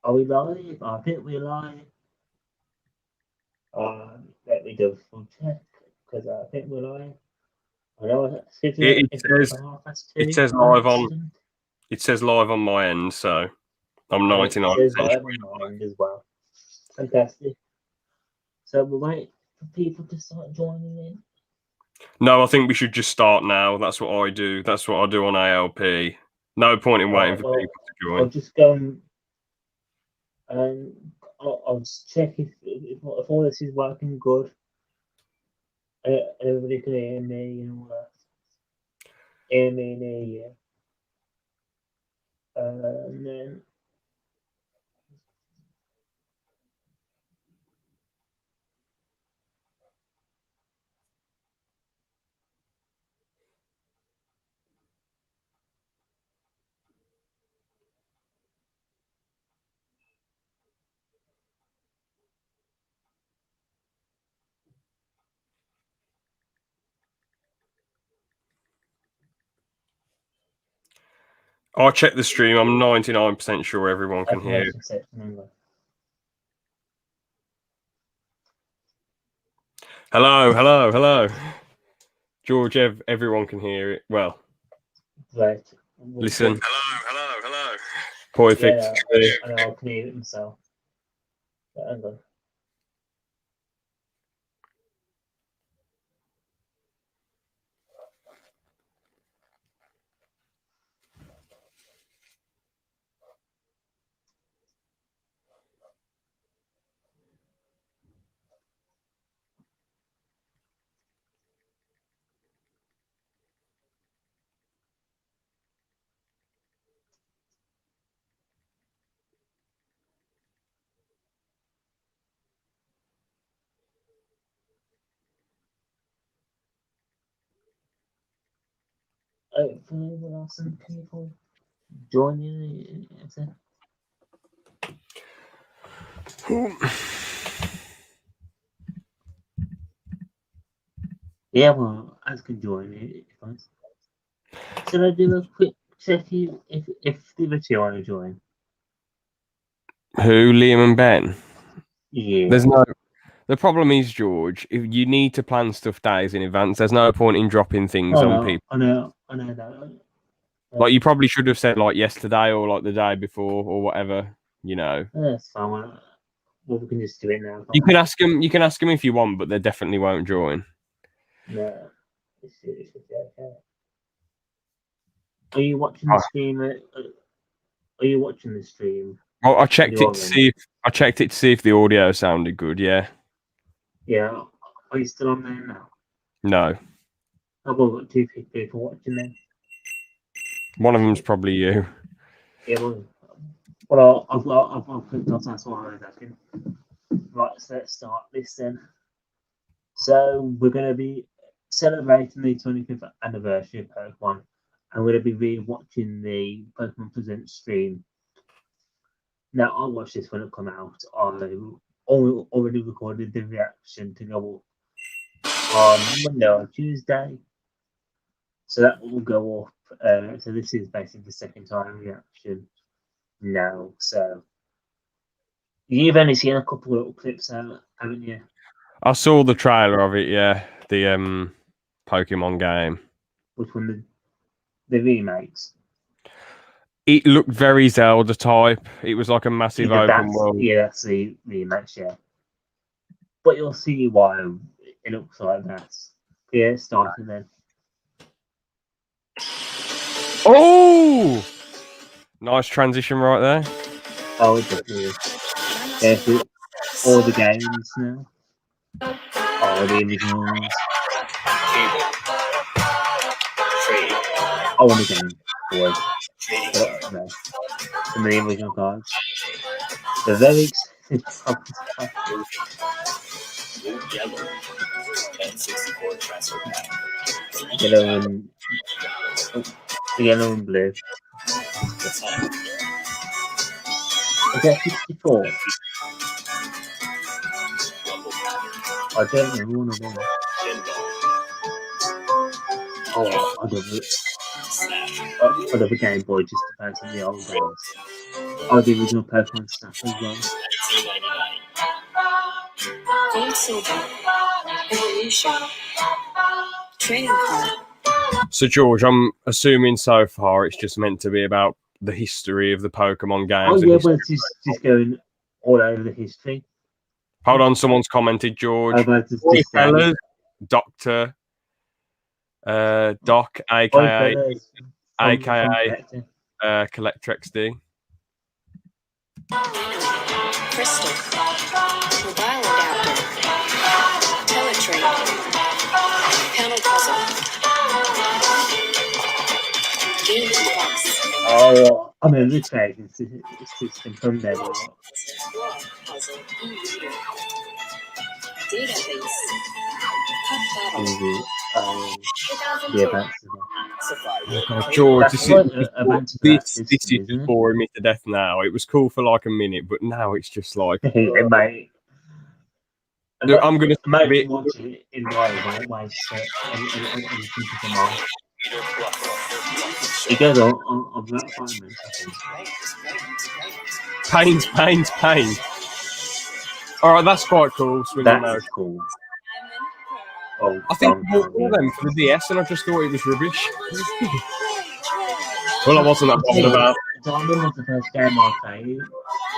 Are we live? I think we're live. Let me do a full check because I think we're live. I know it's it says live on. It says live on my end, so I'm 99% sure. On my end as well. Fantastic. So we'll wait for people to start joining in. No, I think we should just start now. That's what I do. That's what I do on ALP. No point in waiting for people to join. I'll just go and I'll just check if all this is working good. Everybody can hear me and all that. Hear me and hear you. And then I'll check the stream. I'm 99% sure everyone can hear it. Hello. George, everyone can hear it. Well, right. Listen. Hello. Perfect. Yeah, I'll clear it myself. Hang on. Hopefully we'll have some people joining. Yeah, well, I can join it. Should I do a quick check if the other two want to join? Who, Liam and Ben? Yeah. The problem is, George, if you need to plan stuff days in advance, there's no point in dropping things on people. I know that. Like, you probably should have said, like, yesterday or, like, the day before or whatever, you know. That's fine. Well, we can just do it now. You can ask them if you want, but they definitely won't join. No. It should be okay. Are you watching the stream? Are you watching the stream? Oh, I checked it to see if the audio sounded good. Yeah. Yeah. Are you still on there now? No. I've got two people watching there. One of them's probably you. Yeah. Well, I've clicked off. That's why I was asking. Right. So let's start this then. So we're going to be celebrating the 25th anniversary of Pokemon, and we're going to be re-watching the Pokemon Presents stream. Now, I watched this when it came out. I already recorded the reaction to go on Monday or Tuesday. So that will go up. So this is basically the second time reaction now. So you've only seen a couple of little clips out, haven't you? I saw the trailer of it, yeah. The Pokemon game. Which one? The remakes? It looked very Zelda type. It was like a massive open world. Yeah, that's the remakes, yeah. But you'll see why it looks like that. Yeah, starting then. Oh! Nice transition right there. Oh, definitely. Yeah, all the games now. All the originals. I want a game, boy. But no. Some of the original cards. They're very expensive. Yellow and blue. Is that 64? I don't know one of them. Oh, I don't know. for the Game Boy, just depends on the old games. Oh, the original Pokemon stuff as well. Gold Silver, Evolution, Trading Card. So, George, I'm assuming so far it's just meant to be about the history of the Pokemon games. Oh, yeah, but it's just going all over the history. Hold on, someone's commented, George. Hey, fellas, Doctor, Doc, aka Collector XD. Crystal, Mobile Adapter, Teletrade, Panel Puzzle, Game Box. Oh, I mean, the trading system from there. Puzzle e-reader, Database, Cup Battle. Yeah, that's George, this is just boring me to death now. It was cool for like a minute, but now it's just like mate. Look, I'm gonna watch it in my way. It goes on that 5 minutes. Pain. All right, that's quite cool. That's cool. Oh, I think I bought all them for the DS, and I just thought it was rubbish. Well, I wasn't that bothered about. Diamond was the first game I played.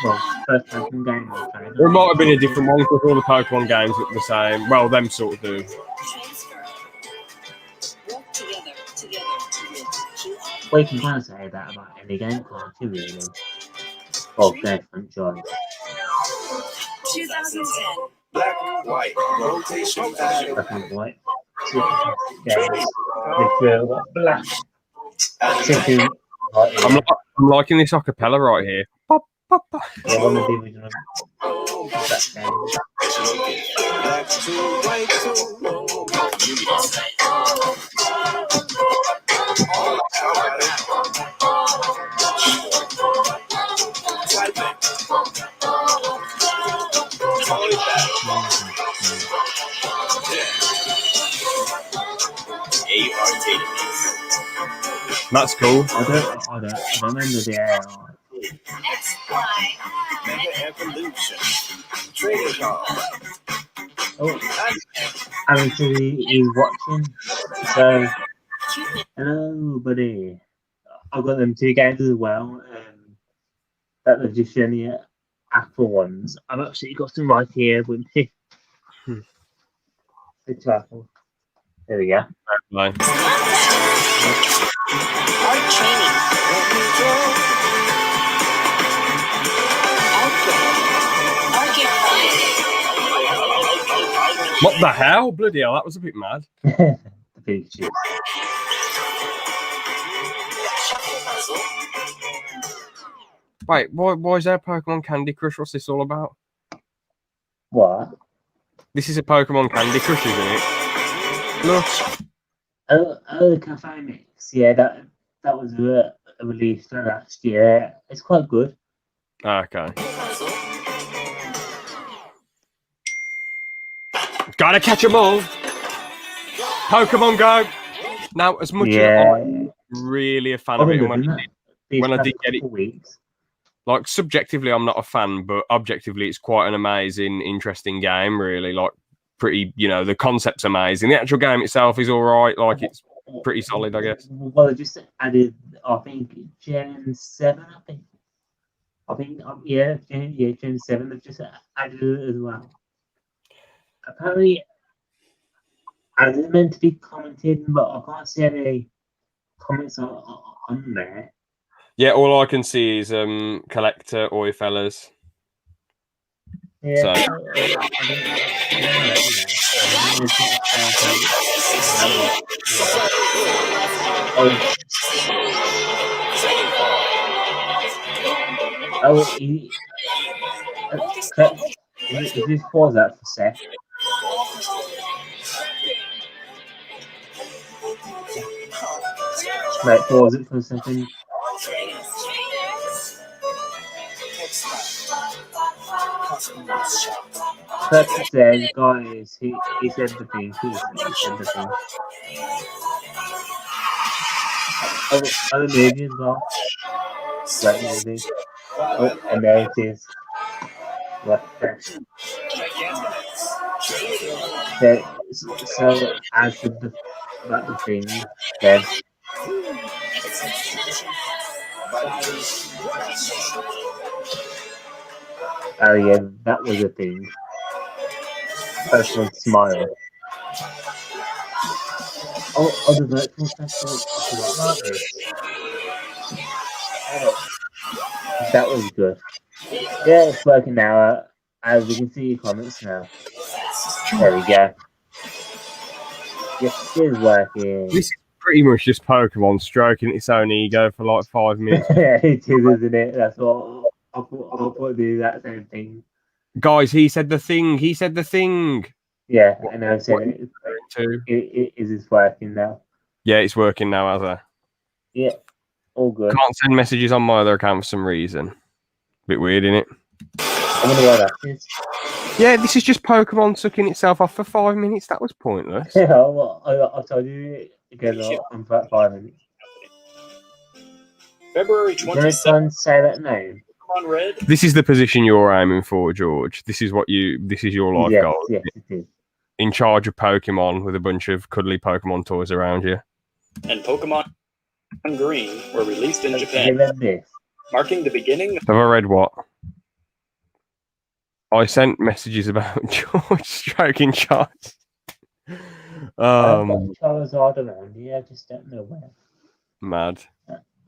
Well, first Pokemon game I played. Or it might have been a different one because all the Pokemon games look the same. Well, them sort of do. Well, you can kind of say that about any game, can't you, really? Well, their franchise. 2010. Black, white, rotation pattern. Black and white. Games. Black. I'm liking this acapella right here. Pop, pop, pop. Yeah, one of the original Black games. Black to white to. That's cool. I don't remember the era. Mega evolution. Trading card. Oh, actually, he's watching. So, hello, buddy. I've got them 2 games as well. That they've just shown me Apple ones. I've actually got them right here with me. It's Apple. There we go. Right. Art Training. What the hell? Bloody hell, that was a bit mad. The big shit. Wait, why is there Pokemon Candy Crush? What's this all about? What? This is a Pokemon Candy Crush, isn't it? Look. Oh, the Cafe Mix. Yeah, that was released last year. It's quite good. Okay. Gotta catch 'em all. Pokemon Go. Now, as much as I'm really a fan of it, when I did get it, weeks. like subjectively, I'm not a fan, but objectively, it's quite an amazing, interesting game. Really, like pretty. You know, the concept's amazing. The actual game itself is all right. Like it's pretty solid, I guess. Well, I just added, I think, Gen 7. I think, yeah, Gen 7. They've just added it as well. Apparently, as it's meant to be commented, but I can't see any comments on there. Yeah, all I can see is Collector, Oi fellas. Yeah. So. Is this pause that for a sec? Right, pause it for a second. Kirk says, guys, he said the thing. He said the thing. Other movie as well. Great movie. Oh, and there it is. Right there. So as the about the thing, then oh yeah, that was a thing. Pokemon Smile. Oh, the virtual festival. I forgot about this. Oh, that was good. Yeah, it's working now. As we can see your comments now. There we go. Yes, it is working. This is pretty much just Pokemon stroking its own ego for like 5 minutes. It is, isn't it? That's what I thought do that same thing. Guys, he said the thing. He said the thing. Yeah, I know. So What are you referring to? it is working now. Yeah, it's working now, has it? Yeah, all good. Can't send messages on my other account for some reason. Bit weird, isn't it? I wonder why that is. Yeah, this is just Pokemon sucking itself off for 5 minutes. That was pointless. Yeah, well, I told you again on for 5 minutes. February Can I 27th, try and say that name? Pokemon Red. This is the position you're aiming for, George. This is your life Yes, goal. yes, it is. In charge of Pokemon with a bunch of cuddly Pokemon toys around you. And Pokemon Green were released in Give Japan, them this. marking the beginning of Have I read what? I sent messages about George stroking shots. I've got Um, Charizard around here, I just don't know where. mad.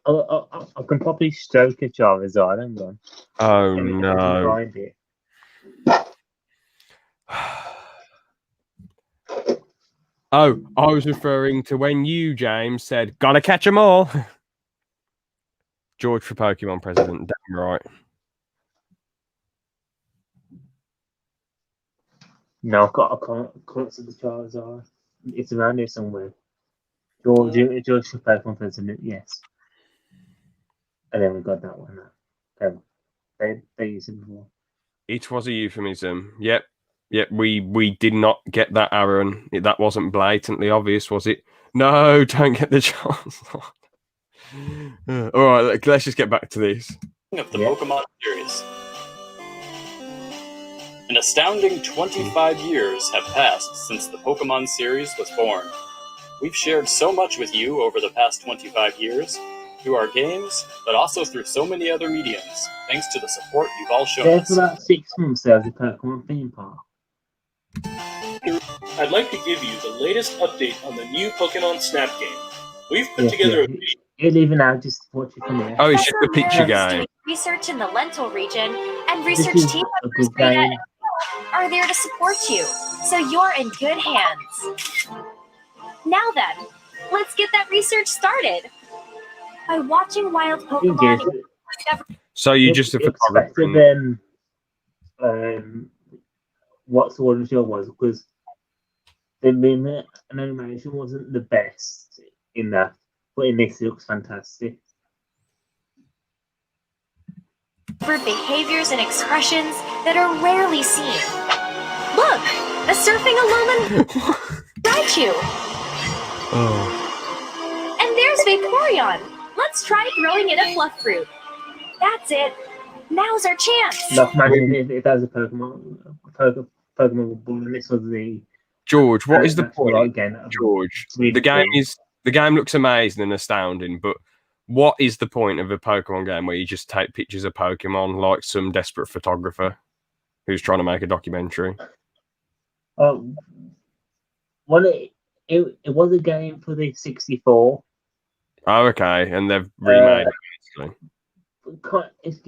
I can probably stroke a Charizard. Hang on. Oh Let me no. find it. Oh, I was referring to when you, James, said, "Gotta catch 'em all." George for Pokemon president, damn right. No, I can't see the Charizard. It's around here somewhere. George for Pokemon president, yes. And then we got that one. They used it before. It was a euphemism. Yep. We did not get that, Aaron. That wasn't blatantly obvious, was it? No, don't get the chance. All right, let's just get back to this. the Yeah. Pokemon series. An astounding 25 years have passed since the Pokemon series was born. We've shared so much with you over the past 25 years, through our games, but also through so many other mediums, thanks to the support you've all shown There us. for about 6 months there was a Pokemon theme park. I'd like to give you the latest update on the new Pokemon Snap game. We've put Yeah, together yeah. a video It'll even out just to watch it from here. Oh, it's just a Professor picture Merritt is game. doing research in the Lentil region, and This research is team a members good Rita game. and Phil are there to support you, so you're in good hands. Now then, let's get that research started. By watching wild Thing Pokemon, is, So you're it's- just a it's photographer. better than what Sword and Shield was, because the movement and animation wasn't the best in that, but in this it looks fantastic. for behaviors and expressions that are rarely seen. Look, a surfing Alolan Raichu, Oh. and there's Vaporeon. Let's try throwing it a fluff fruit. That's it. Now's our chance. Like, imagine if that was a Pokemon ball, and this was the George, what is the actual, point? like, game. George, Really the game cool. the game looks amazing and astounding, but what is the point of a Pokemon game where you just take pictures of Pokemon like some desperate photographer who's trying to make a documentary? Well, it was a game for the 64. Oh, okay, and they've remade it. Basically. It's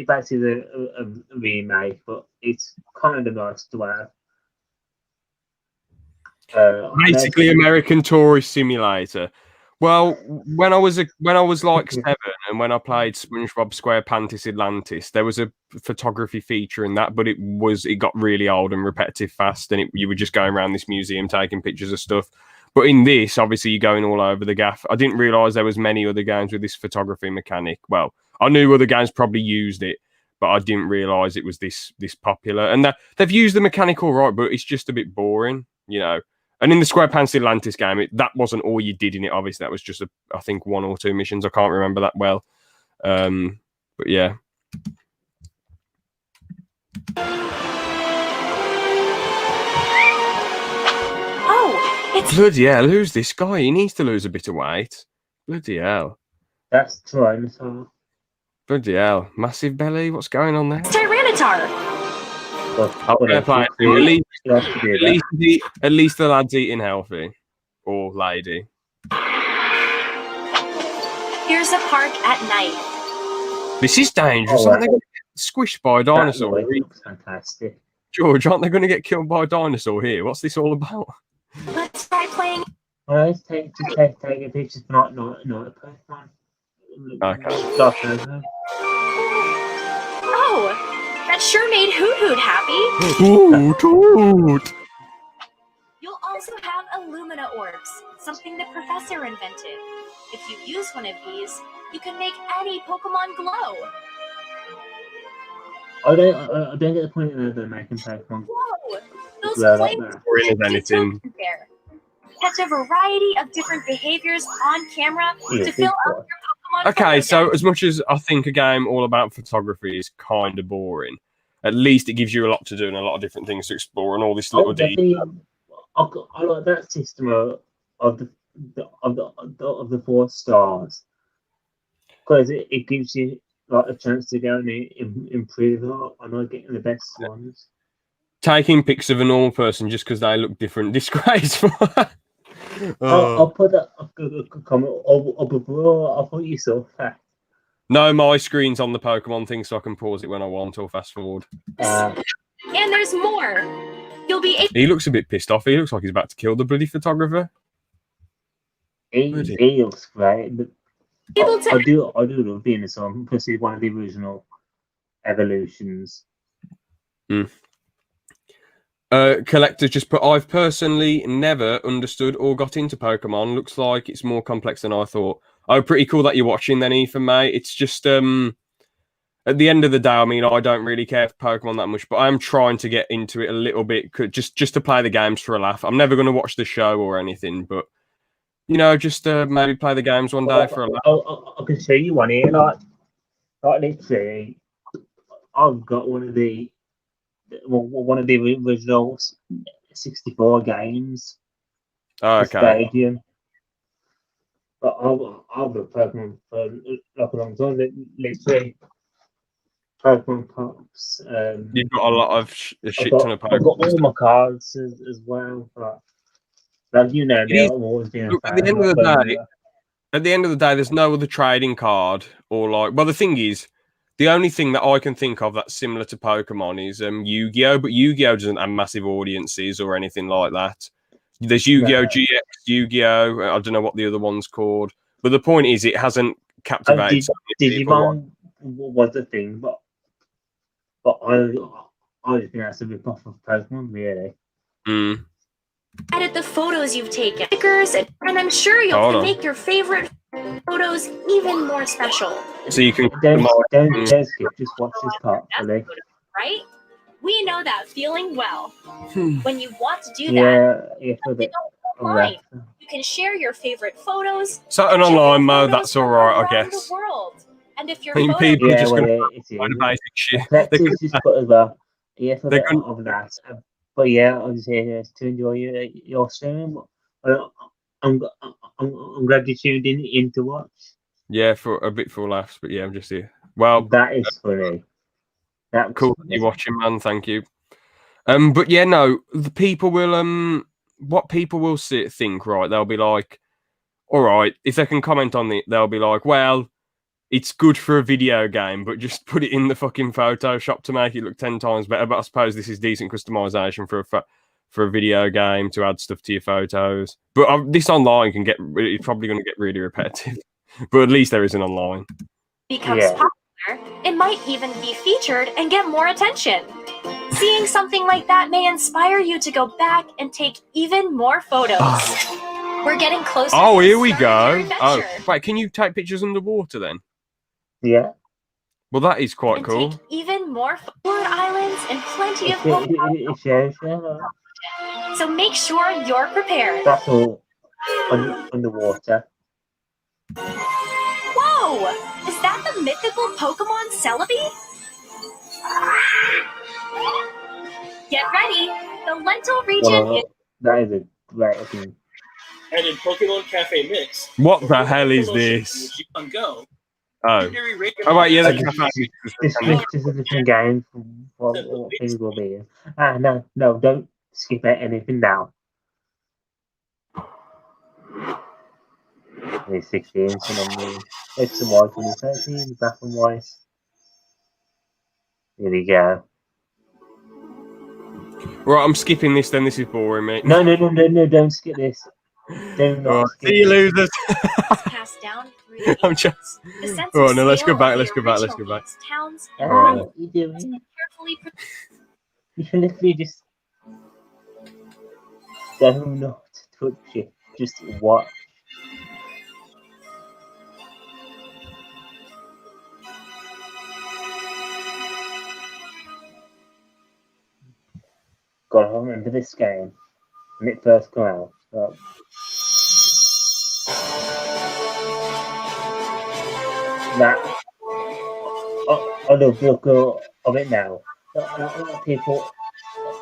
basically a remake, but it's kind of nice to have. Basically, American Tourist Simulator. Well, when I was like 7, and when I played SpongeBob SquarePants Atlantis, there was a photography feature in that, but it got really old and repetitive fast, and you were just going around this museum taking pictures of stuff. But in this, obviously, you're going all over the gaff. I didn't realise there was many other games with this photography mechanic. Well, I knew other games probably used it, but I didn't realise it was this popular. And they've used the mechanic all right, but it's just a bit boring, you know. And in the SquarePants Atlantis game, that wasn't all you did in it. Obviously, that was just I think 1 or 2 missions. I can't remember that well, but yeah. Oh, it's Bloody hell! Who's this guy? He needs to lose a bit of weight. Bloody hell! That's Tyrannosaur. Bloody hell! Massive belly. What's going on there? Tyranitar. Fair play to him. You have to do that. At least the lad's eating healthy, or lady. Here's a park at night. This is dangerous. Oh, Aren't they going to get squished by a That dinosaur? noise looks fantastic. George, aren't they going to get killed by a dinosaur here? What's this all about? Let's try playing. I take a picture, not a Pokemon. Okay. Stop there. Oh, that sure made Hoot Hoot happy. Ooh, toot! You'll also have Illumina orbs, something the professor invented. If you use one of these, you can make any Pokemon glow. I don't get the point that they're making Pokemon. Whoa! Those Glow like flames that. Or is anything? there. Catch a variety of different behaviors on camera Yeah, to fill big out your Pokemon. Okay, photo so deck. as much as I think a game all about photography is kind of boring, at least it gives you a lot to do and a lot of different things to explore and all this little detail. I like that system of the 4 stars because it gives you like a chance to go and improve on not getting the best ones. Taking pics of a normal person just because they look different, disgraceful. I'll put that comment up above. I'll put you so fast. No, my screen's on the Pokemon thing, so I can pause it when I want or fast forward. And there's more. You'll be He looks a bit pissed off. He looks like he's about to kill the bloody photographer. He looks great, but able to I do love Venusaur because he's one of the original evolutions. Collector just put, I've personally never understood or got into Pokemon. Looks like it's more complex than I thought. Oh, pretty cool that you're watching then, Ethan, mate. It's just, at the end of the day, I mean, I don't really care for Pokemon that much, but I'm trying to get into it a little bit, just to play the games for a laugh. I'm never going to watch the show or anything, but, you know, just maybe play the games one day for a laugh. I can show you one here, like literally, I've got one of the original 64 games. Oh, The okay. Stadium. But I've been Pokemon for like a long time. Literally, Pokemon Pops. You've got a lot of a shit ton of I've got Pokemon. all my cards as well. Like you know me, I've always been a Look, at fan the end of of the Pokemon. day, At the end of the day, there's no other trading card or like. Well, the thing is, the only thing that I can think of that's similar to Pokemon is Yu-Gi-Oh, but Yu-Gi-Oh doesn't have massive audiences or anything like that. There's Yu-Gi-Oh No. GX, Yu-Gi-Oh. I don't know what the other one's called, but the point is, it hasn't captivated. so many people. Digimon was a thing, but I just think that's a rip off of Pokemon, really. Mm. edit the photos you've taken, stickers, and I'm sure you'll Hold on. make your favorite photos even more special, So you can. Don't skip, just watch this part, really. right? We know that feeling well. Hmm. When you want to do that, Yeah, for the online. You can share your favorite photos. So an and share online your mode, photos that's all right, I around guess. The world. And if your I mean, photo people are Yeah, just well, going to it find is. the basic shit. Collectors just put as well. Yeah, for They're the gonna- of that. But yeah, I'm just here to enjoy your stream. I'm glad you tuned in to watch. Yeah, for a bit for laughs, but yeah, I'm just here. Well, That is funny. That's cool that you're watching, man. Thank you. But yeah, no, the people will what people will think, right? They'll be like, all right, if they can comment on it, they'll be like, well, it's good for a video game, but just put it in the fucking Photoshop to make it look 10 times better. But I suppose this is decent customization for a video game to add stuff to your photos. But this online can it's probably going to get really repetitive. But at least there is an online. becomes Yeah. popular, it might even be featured and get more attention. Seeing something like that may inspire you to go back and take even more photos. We're getting closer. Oh, to here we starting go. your Oh, adventure. wait, can you take pictures underwater then? Yeah. Well, that is quite And cool. take even more Florida islands and plenty of It Pokemon. shows you. so make sure you're prepared. That's all underwater. Whoa! Is that the mythical Pokemon Celebi? Get ready! The Lentil region is... Well, that is a great thing. And in Pokemon Cafe Mix, What the before hell is promotion this? from Pokemon Go, Oh. legendary Rayquaza Oh, wait, yeah, the This cafe. is a different game from what things will be. No, don't skip anything now. It's 16, so on the X and Y 2013, black and white. Here we go. Right, I'm skipping this then. This is boring, mate. No, don't skip this. Do not Right, skip see you, this. losers. passed down through the I'm just. The sense Right, of no, let's go scale back, of let's the go back, let's original go back. Beats towns Ah, and what lands are you doing? carefully You can literally just do not touch it. Just watch. God, I remember this game when it first came out. That I love the look of it now. A lot of people,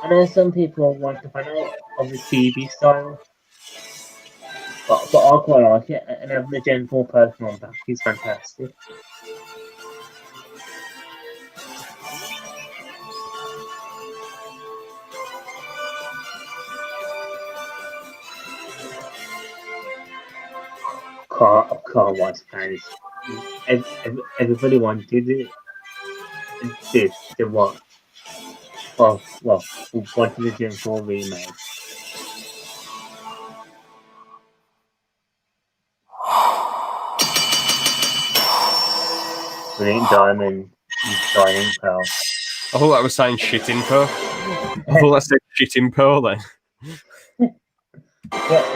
I know some people want to find out of the TV style, but I quite like it, and having the Gen 4 Pokemon back is fantastic. Can't watch fans. Everybody wanted it. This to watch. Well, wanted the Gen 4 remake. Brilliant Diamond and Shining Pearl. I thought that was saying shit in Pearl. I thought that said shit in Pearl then. Yeah,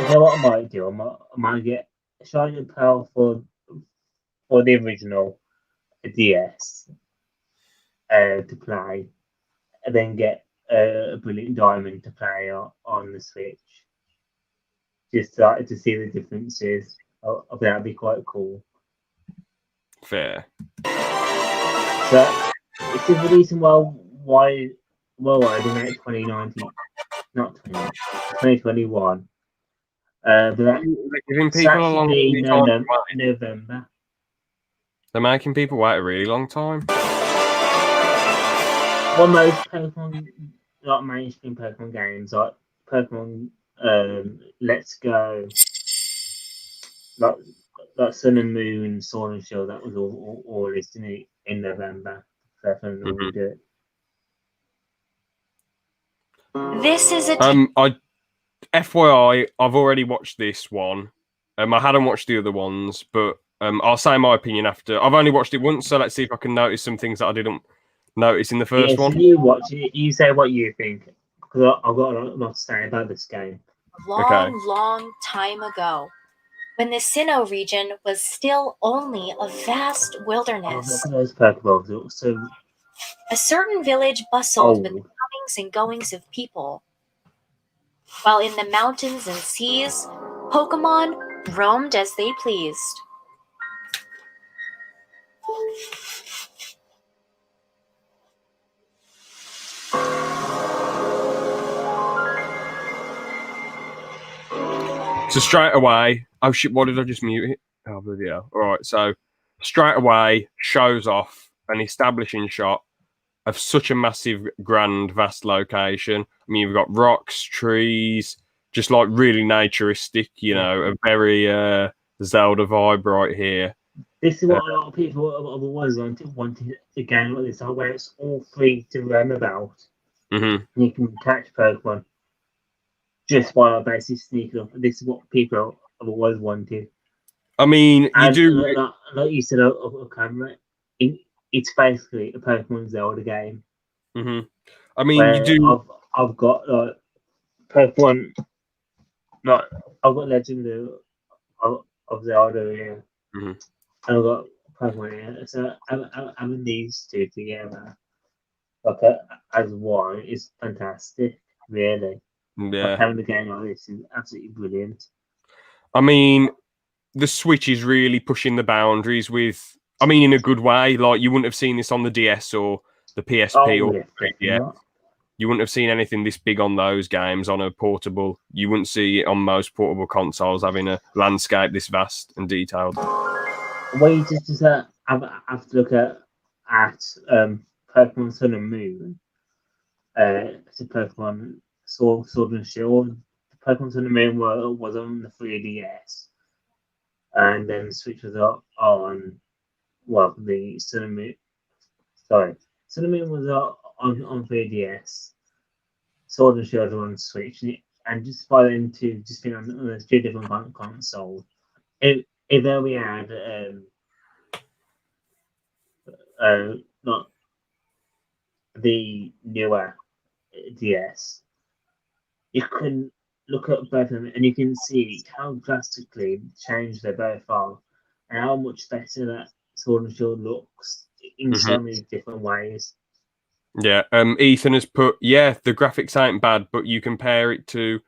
you know what I might do? I might get Shining Pearl for the original DS to play, and then get a Brilliant Diamond to play on the Switch. Just to see the differences. I think that'd be quite cool. Fair. So it's the reason why I didn't make 2019, not 2021. But that They're giving people a long Saturday, time. to wait. November. They're making people wait a really long time. Well, most Pokemon, like mainstream Pokemon games, like Pokemon Let's Go, like Sun and Moon, Sword and Shield, that was all released in November. That's when we do it. This is a FYI, I've already watched this one. I hadn't watched the other ones, but I'll say my opinion after. I've only watched it once, so let's see if I can notice some things that I didn't notice in the first So one. you watch it, you say what you think, because I've got a lot to say about this game. long time ago, when the Sinnoh region was still only a vast Oh, wilderness. look at those Pokeballs. They're so A certain village bustled with the old. comings and goings of people, while in the mountains and seas, Pokemon roamed as they pleased. So straight away, oh shit, what did I just mute it? Oh, bloody hell. All right, so straight away shows off an establishing shot of such a massive, grand, vast location. I mean, you've got rocks, trees, just like really naturistic, you know, a very Zelda vibe right here. This is what a lot of people have always wanted a game like this, where it's all free to learn about. Mm-hmm. You can catch Pokemon just while basically sneaking up. This is what people have always wanted. I mean, you And do. like you said, a camera. It's basically a Pokemon Zelda game. Mm-hmm. I mean, Where you do. I've got like Pokemon. Like I've got Legend of Zelda here, Mhm. and I've got Pokemon here. So having these two together, like as one, is fantastic. Really. Yeah. Having a game like this is absolutely brilliant. I mean, the Switch is really pushing the boundaries with, I mean, in a good way. Like, you wouldn't have seen this on the DS or the PSP or yeah, the definitely 3DS. not. You wouldn't have seen anything this big on those games on a portable. You wouldn't see it on most portable consoles having a landscape this vast and detailed. Well, you just have to look at Pokemon Sun and Moon. It's a Pokemon Sword and Shield. Pokemon Sun and Moon was on the 3DS, and then the Switch was up on the Sun and Moon. Sorry, Sun and Moon was on 3DS. Sword and Shield were on Switch, and just by then to just been on the two different consoles. If there we had not the newer DS, you can look at both of them and you can see how drastically changed they both are, and how much better that Sword and Shield looks in so many different ways. Yeah, Ethan has put, the graphics ain't bad, but you compare it to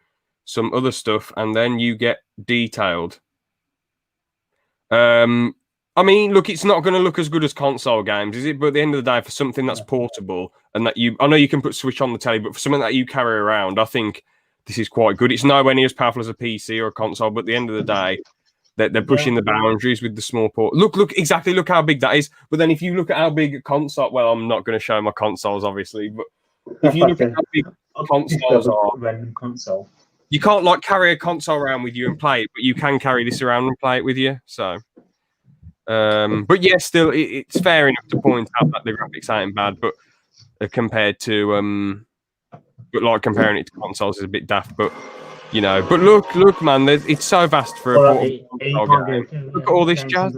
some other stuff and then you get detailed. I mean, look, it's not going to look as good as console games, is it? But at the end of the day, for something that's portable and that I know you can put Switch on the telly, but for something that you carry around, I think this is quite good. It's nowhere near as powerful as a PC or a console, but at the end of the day, they're pushing the boundaries with the small port. Look how big that is. But then if you look at how big a console, well, I'm not going to show my consoles, obviously, but if you look at how big consoles are, random console. You can't like carry a console around with you and play it, but you can carry this around and play it with you. So, but yeah, still, it's fair enough to point out that the graphics ain't bad, but compared to but like comparing it to consoles is a bit daft. But you know, but look, man, it's so vast for a portable game. Look at all this jazz.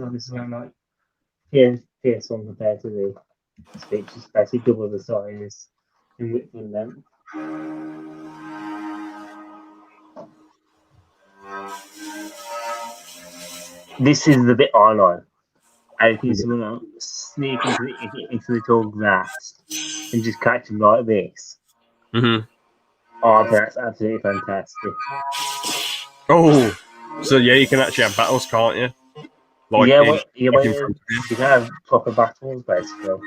PS1 compared to the Switch is basically double the size in width and length. This is the bit I like. I think someone sneak into the tall grass and just catch him like this. Mm-hmm. Oh, that's absolutely fantastic. Oh, so yeah, you can actually have battles, can't you? Like you can have proper battles, basically.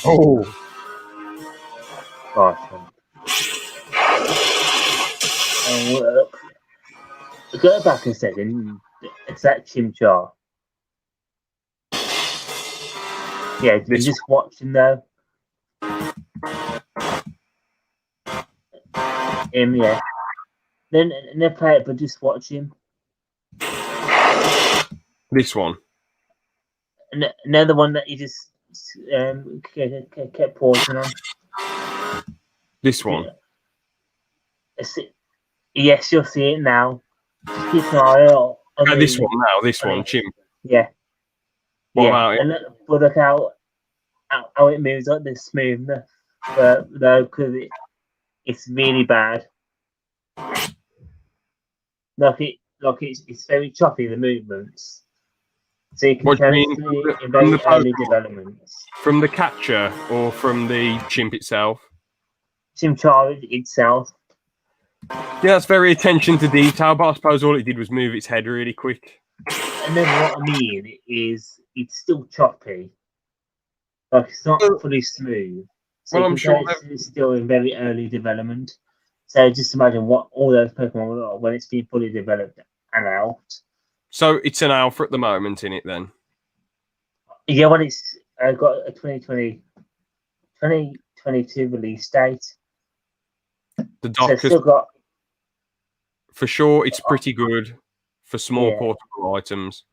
Oh. Awesome. Go back a second. It's that Chimchar. Yeah, you just watch him though. Yeah. Then play it, but just watch him. This one. Another one that you just kept pausing on. This one. Yes, you'll see it now. Just keep an eye out. This one now. This one, Chimp. Yeah. What about it? And look how it moves, like the smoothness. But no, because it's really bad. It's very choppy, the movements. So you can tell it's in very early developments. From the catcher or from the chimp itself? Chimchar itself. Yeah, that's very attention to detail, but I suppose all it did was move its head really quick. And then what I mean is it's still choppy. Like, it's not fully smooth. So I'm sure it's still in very early development. So just imagine what all those Pokemon are when it's been fully developed and out. So it's an alpha at the moment, in it then? Yeah, when it's got a 2022 release date. The dock still got... For sure, it's pretty good for small portable items.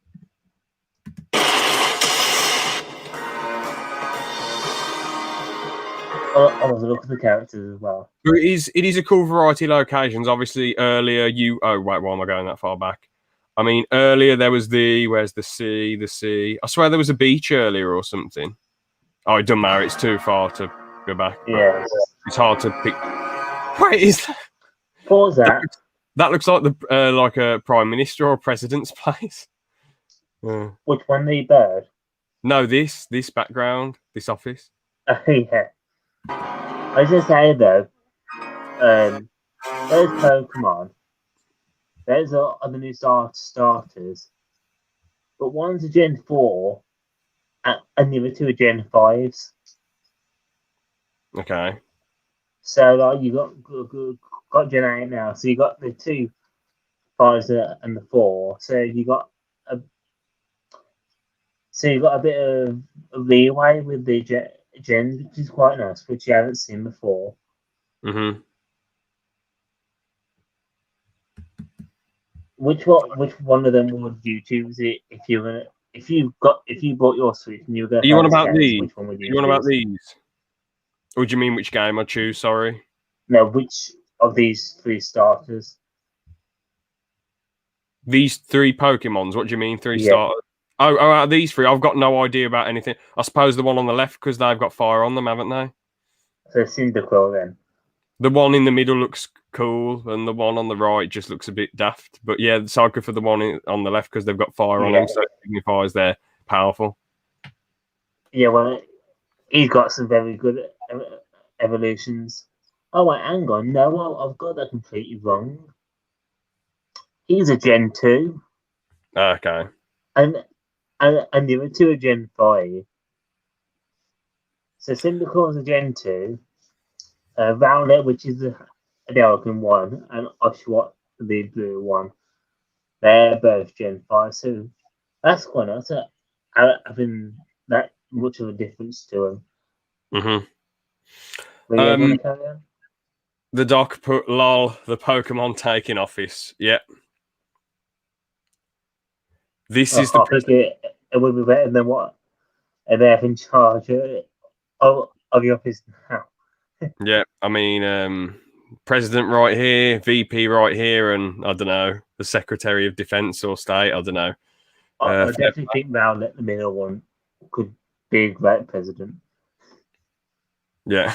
I was looking at the characters as well. It is a cool variety of locations. Obviously, earlier oh wait, why am I going that far back? I mean, earlier there was where's the sea? The sea. I swear there was a beach earlier or something. Oh, it doesn't matter. It's too far to go back. Yeah, it's hard to pick. Wait, is that? Pause that. That looks like like a prime minister or president's place. Which one? The bird? No, this background, this office. Oh yeah. I was just saying though, There's Pokemon. There's other new starters, but one's a Gen 4 and the other two are Gen 5s. Okay. So like you got Gen 8 now, so you got the two 5s and the 4. So you got a bit of leeway with the gens, which is quite nice, which you haven't seen before. Mm-hmm. Which one of them would you choose it if you bought your Switch and you were going You want about these? Which one would you You want about choose? these? Or do you mean which game I choose? Sorry. No, which of these three starters? These three Pokemons. What do you mean three Yeah. starters? Oh, out of these three, I've got no idea about anything. I suppose the one on the left because they've got fire on them, haven't they? So Cyndaquil then. The one in the middle looks cool, and the one on the right just looks a bit daft. But yeah, the Psycho for the one on the left because they've got fire on them, so it signifies they're powerful. Yeah, well, he's got some very good evolutions. Oh wait, hang on. No, well, I've got that completely wrong. He's a Gen 2, Okay. and the other two are Gen 5. So Cyndaquil's a Gen 2. Rowlet, which is the American one, and Oshawott, the blue one. They're both Gen 5, so that's quite nice. Having that much of a difference to them. Mm-hmm. But yeah, gonna carry on? The doc put lol, the Pokemon taking office. Yeah. This is the president. It would be better than what they have in charge of the office now. Yeah, I mean, president right here, VP right here, and I don't know, the Secretary of Defense or State. I don't know. I definitely think Rowlet, the middle one, could be a great president. Yeah.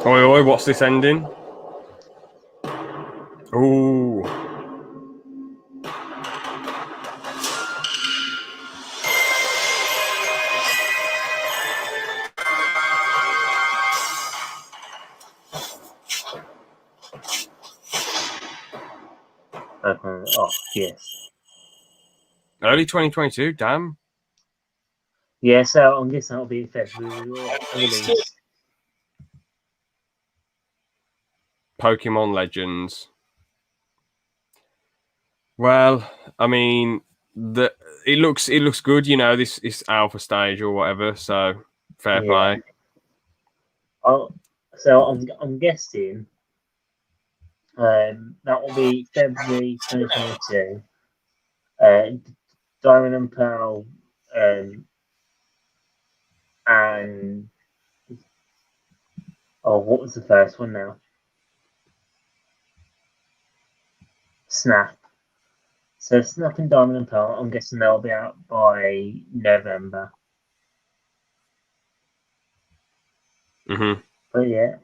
Oi, what's this ending? Ooh. Oh, yes. Early 2022, damn. Yeah, so I guess that'll be February release. Pokemon Legends. Well, I mean, it looks good, you know, this alpha stage or whatever, so fair play. So I'm guessing that will be February 2022. Diamond and Pearl and what was the first one now? Snap. So Snap and Diamond and Pearl, I'm guessing they'll be out by November. Mm-hmm. But yeah,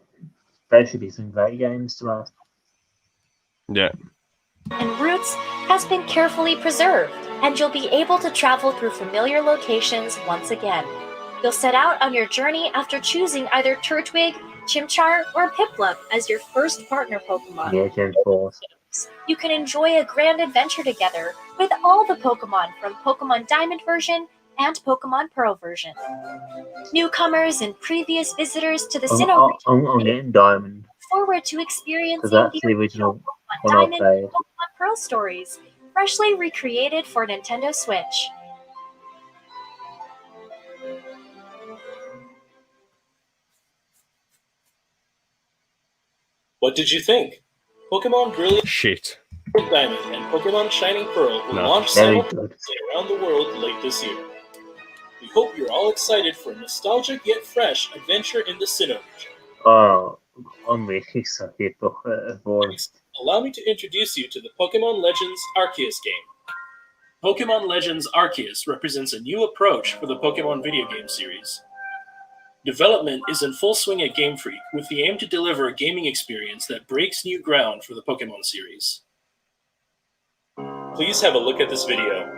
there should be some great games to have. Yeah. And Roots has been carefully preserved, and you'll be able to travel through familiar locations once again. You'll set out on your journey after choosing either Turtwig, Chimchar, or Piplup as your first partner Pokemon. Yeah, Gen 4s. You can enjoy a grand adventure together with all the Pokemon from Pokemon Diamond version and Pokemon Pearl version. Newcomers and previous visitors to the Sinnoh region I'm getting Diamond. Forward to experiencing Because that's the original Pokemon one I Diamond played. and Pokemon Pearl stories, freshly recreated for Nintendo Switch. What did you think? Pokemon Brilliant Shit. Diamond and Pokemon Shining Pearl will No, launch very simultaneously around the world late this year. We hope you're all excited for a nostalgic yet fresh adventure in the Sinnoh region. Oh, I'm really excited for Next, allow me to introduce you to the Pokemon Legends Arceus game. Pokemon Legends Arceus represents a new approach for the Pokemon video game series. Development is in full swing at Game Freak, with the aim to deliver a gaming experience that breaks new ground for the Pokemon series. Please have a look at this video.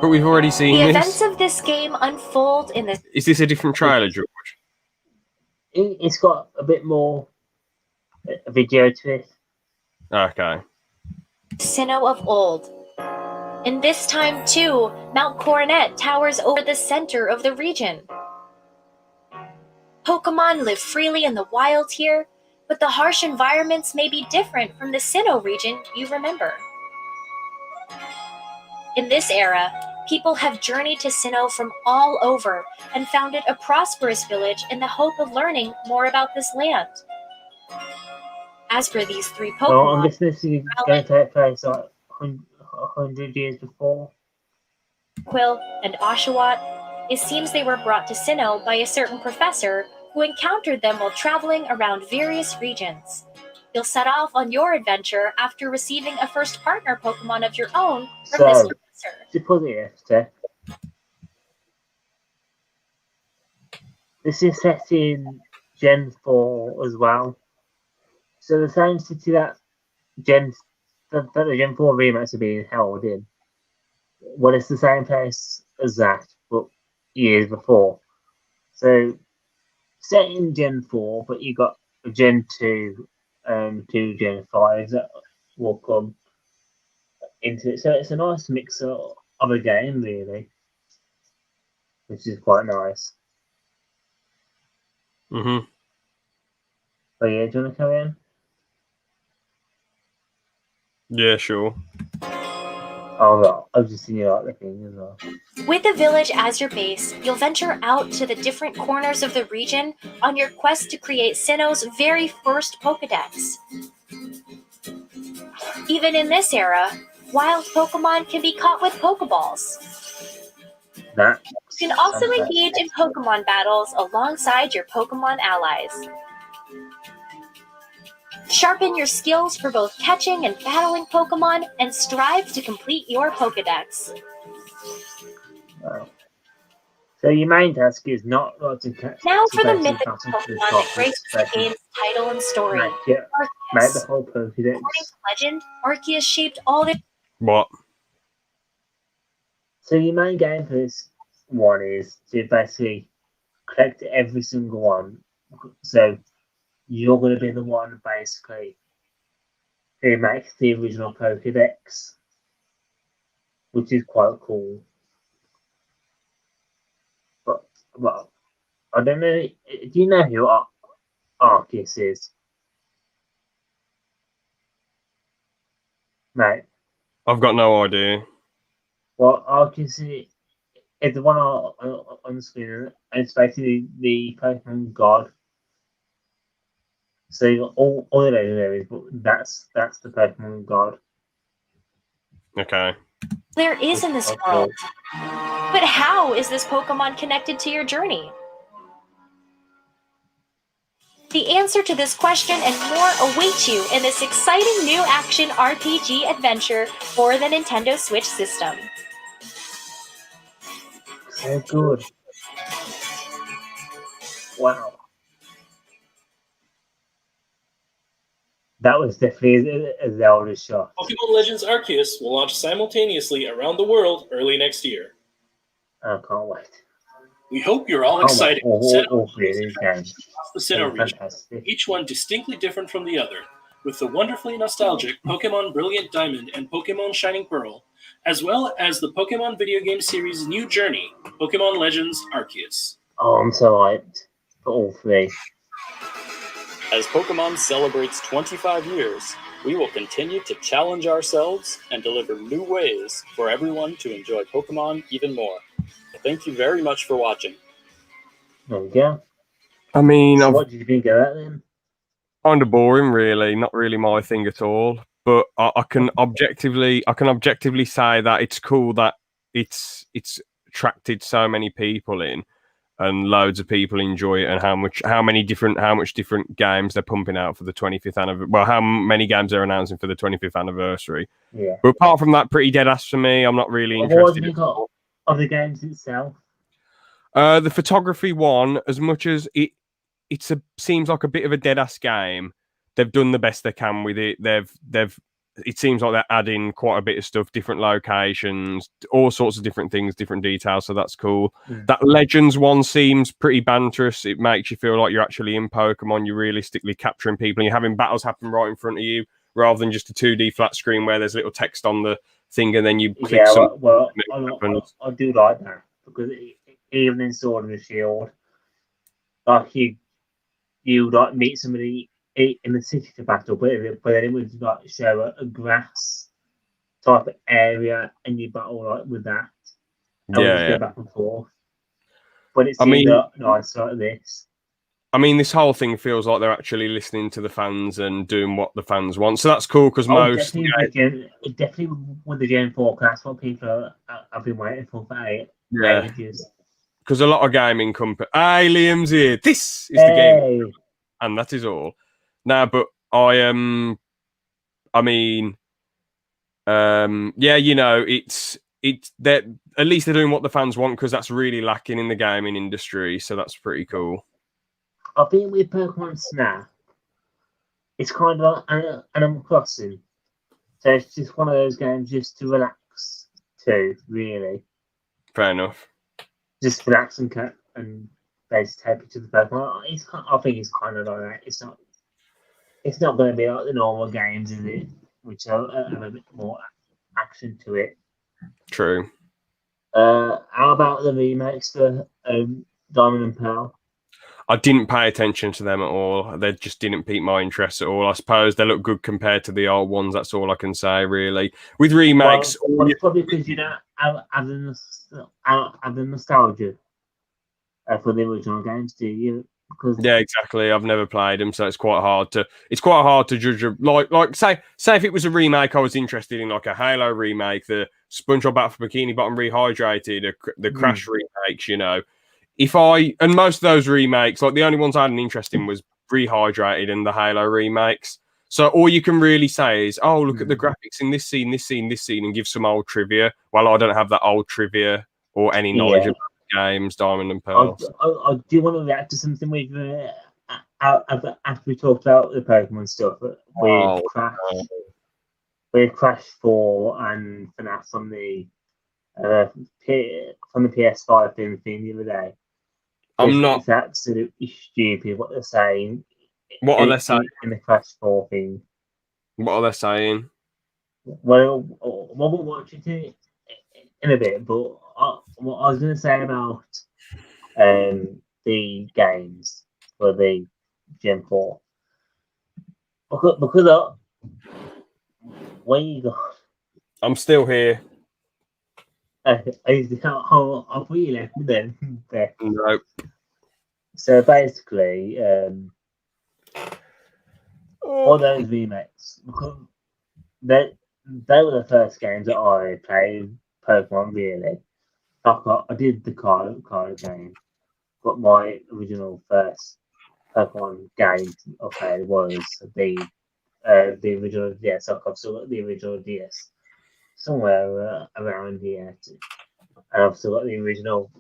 But we've already seen The this. events of this game unfold in the Is this a different trailer, George? It's got a bit more video to it. Okay. Sinnoh of old. In this time, too, Mount Coronet towers over the center of the region. Pokemon live freely in the wild here, but the harsh environments may be different from the Sinnoh region you remember. In this era, people have journeyed to Sinnoh from all over and founded a prosperous village in the hope of learning more about this land. As for these three Well, I'm Pokemon, guessing this is going to take place like 100 years before. Quill and Oshawott, it seems they were brought to Sinnoh by a certain professor who encountered them while traveling around various regions. You'll set off on your adventure after receiving a first partner Pokemon of your own from this So, professor. to put it here, this is set in Gen 4 as well. So the same city that the Gen 4 remakes are being held in. Well, it's the same place as that, but years before. So set in Gen 4, but you got a Gen 2 and 2 Gen 5s that will come into it. So it's a nice mix of a game, really, which is quite nice. Mm-hmm. But yeah, do you want to come in? Yeah, sure. Oh, no, I've just seen you like the thing as well. With the village as your base, you'll venture out to the different corners of the region on your quest to create Sinnoh's very first Pokedex. Even in this era, wild Pokemon can be caught with Pokeballs. That You can also Okay. engage in Pokemon battles alongside your Pokemon allies. Sharpen your skills for both catching and battling Pokemon and strive to complete your Pokedex. Wow. So your main task is not to catch. Now to for the basically mythical battle to the Pokemon top, that graces it's the basically game's title and story. Make the Arceus. whole Pokédex. According to legend, Arceus shaped all the What? So your main game for this one is to basically collect every single one. So you're going to be the one basically who makes the original Pokédex, which is quite cool. But I don't know. Do you know who Arceus is, mate? I've got no idea. Well, Arceus is the one on the screen, and it's basically the Pokemon God. So you got all the legendaries, but that's the Pokemon God. Okay. there is in this world. But how is this Pokemon connected to your journey? The answer to this question and more awaits you in this exciting new action RPG adventure for the Nintendo Switch system. So good. Wow. That was definitely a Zelda shot. Pokemon Legends Arceus will launch simultaneously around the world early next year. I can't wait. We hope you're all excited to set up All three of these games. across the Sinnoh region, Fantastic. each one distinctly different from the other, with the wonderfully nostalgic Pokemon Brilliant Diamond and Pokemon Shining Pearl, as well as the Pokemon video game series' new journey, Pokemon Legends Arceus. Oh, I'm so hyped for all three. As Pokemon celebrates 25 years, we will continue to challenge ourselves and deliver new ways for everyone to enjoy Pokemon even more. Thank you very much for watching. There we go. I mean, So I've what did you think of that then? kind of boring, really. Not really my thing at all. But I can objectively say that it's cool that it's attracted so many people in. and loads of people enjoy it, and how much different games they're pumping out for the 25th anniversary. Well, how many games they're announcing for the 25th anniversary. Yeah. But apart from that, pretty dead ass for me. I'm not really What do interested. you think of the games itself? The photography one, as much as it seems like a bit of a dead ass game, they've done the best they can with it. It seems like they're adding quite a bit of stuff, different locations, all sorts of different things, different details. So that's cool. That Legends one seems pretty banterous. It makes you feel like you're actually in Pokemon. You're realistically capturing people, and you're having battles happen right in front of you, rather than just a 2D flat screen where there's little text on the thing and then you click I do like that, because even in Sword and Shield, like you like meet somebody in the city to battle, but then it would like show a grass type of area, and you battle like with that. And just go back and forth. But it seems nice like this. I mean, this whole thing feels like they're actually listening to the fans and doing what the fans want. So that's cool, because definitely with the Gen 4, that's what people have been waiting for ages. Because a lot of gaming companies, hey, Liam's here. This is the game, and that is all. Now, but I mean, yeah, you know, it's that at least they're doing what the fans want, because that's really lacking in the gaming industry. So that's pretty cool. I think with Pokemon Snap, it's kind of like Animal Crossing. So it's just one of those games just to relax to, really. Fair enough. Just relax and basically take to the Pokemon. I think it's kind of like that. It's not going to be like the normal games, is it? Which have a bit more action to it. True. How about the remakes for Diamond and Pearl? I didn't pay attention to them at all. They just didn't pique my interest at all. I suppose they look good compared to the old ones. That's all I can say, really. With remakes... Well, it's probably because you don't have the nostalgia for the original games, do you? Because yeah, exactly. I've never played them, so it's quite hard to judge. Like say if it was a remake, I was interested in, like a Halo remake, the SpongeBob Battle for Bikini Bottom Rehydrated, the Crash remakes. You know, and most of those remakes, like the only ones I had an interest in was Rehydrated and the Halo remakes. So all you can really say is, oh, look at the graphics in this scene, and give some old trivia. Well, I don't have that old trivia or any knowledge of games, Diamond and Pearl. I do want to react to something after we talked about the Pokemon stuff with Crash 4 and FNAF from the PS5 thing the other day. It's absolutely stupid what they're saying. What are they saying in the Crash 4 thing? What are they saying? Well, we'll watch it in a bit, but what I was going to say about the games for the Gen 4, because when you got... I'm still here. I thought you left me then. Nope. So basically, all those remakes, because they were the first games that I played Pokemon, really. I did the card game, but my original first Pokemon game I played was the original DS. I've still got the original DS somewhere around here, and I've still got the original.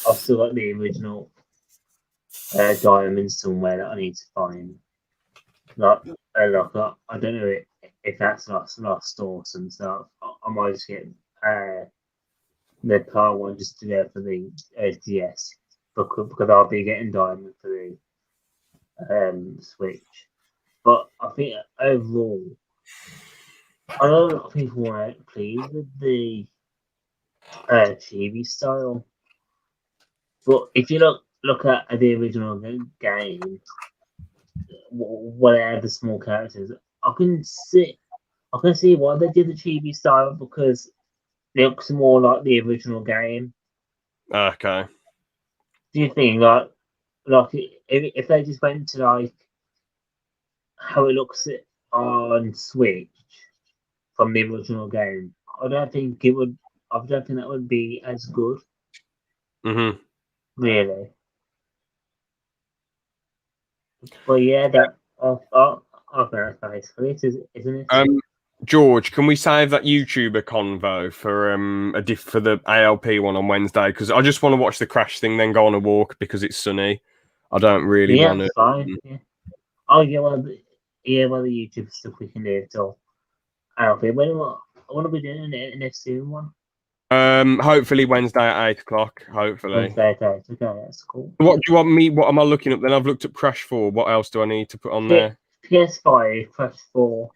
I've still got the original diamonds somewhere that I need to find. I don't know if that's lost or some stuff. I might just get the Pearl one just to go for the DS, because I'll be getting diamond for the Switch. But I think overall, I know a lot of people weren't pleased with the chibi style. But if you look at the original game, where the small characters, I can see why they did the chibi style, because it looks more like the original game. Okay. Do you think like if they just went to like how it looks on Switch from the original game, I don't think that would be as good. Mm-hmm. really. But yeah, that that's basically it, isn't it? George, can we save that YouTuber convo for for the ALP one on Wednesday? Because I just want to watch the crash thing, then go on a walk because it's sunny. I don't really Yeah, want it's to. fine. Yeah. Oh yeah, well, the YouTube stuff we can do till I don't know. I want to be doing an FC one. Hopefully Wednesday at 8 o'clock. Hopefully. Wednesday, okay, that's cool. What do you want me? What am I looking up? Then I've looked up Crash 4. What else do I need to put on there? PS5, Crash 4.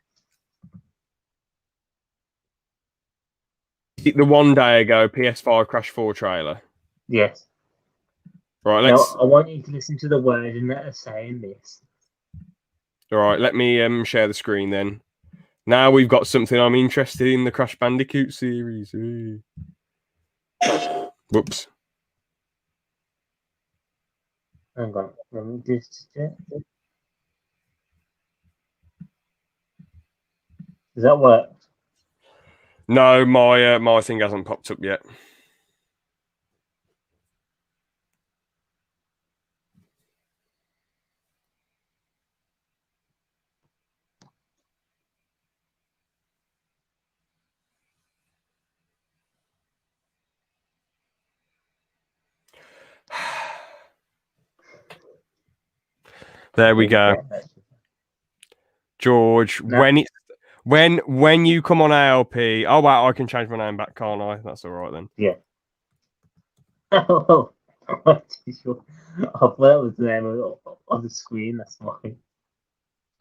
The one day ago PS5 Crash 4 trailer. Yes. Right, Now, let's. I want you to listen to the wording that are saying this. All right, let me share the screen then. Now we've got something I'm interested in, the Crash Bandicoot series. Ooh. Whoops. Hang on, let me just check. Does that work? No, my thing hasn't popped up yet. There we go. George, No. when you come on ALP, oh wow, I can change my name back, can't I? That's all right then. Yeah. Oh, I'm not too sure. I thought it was the name on the screen. That's fine.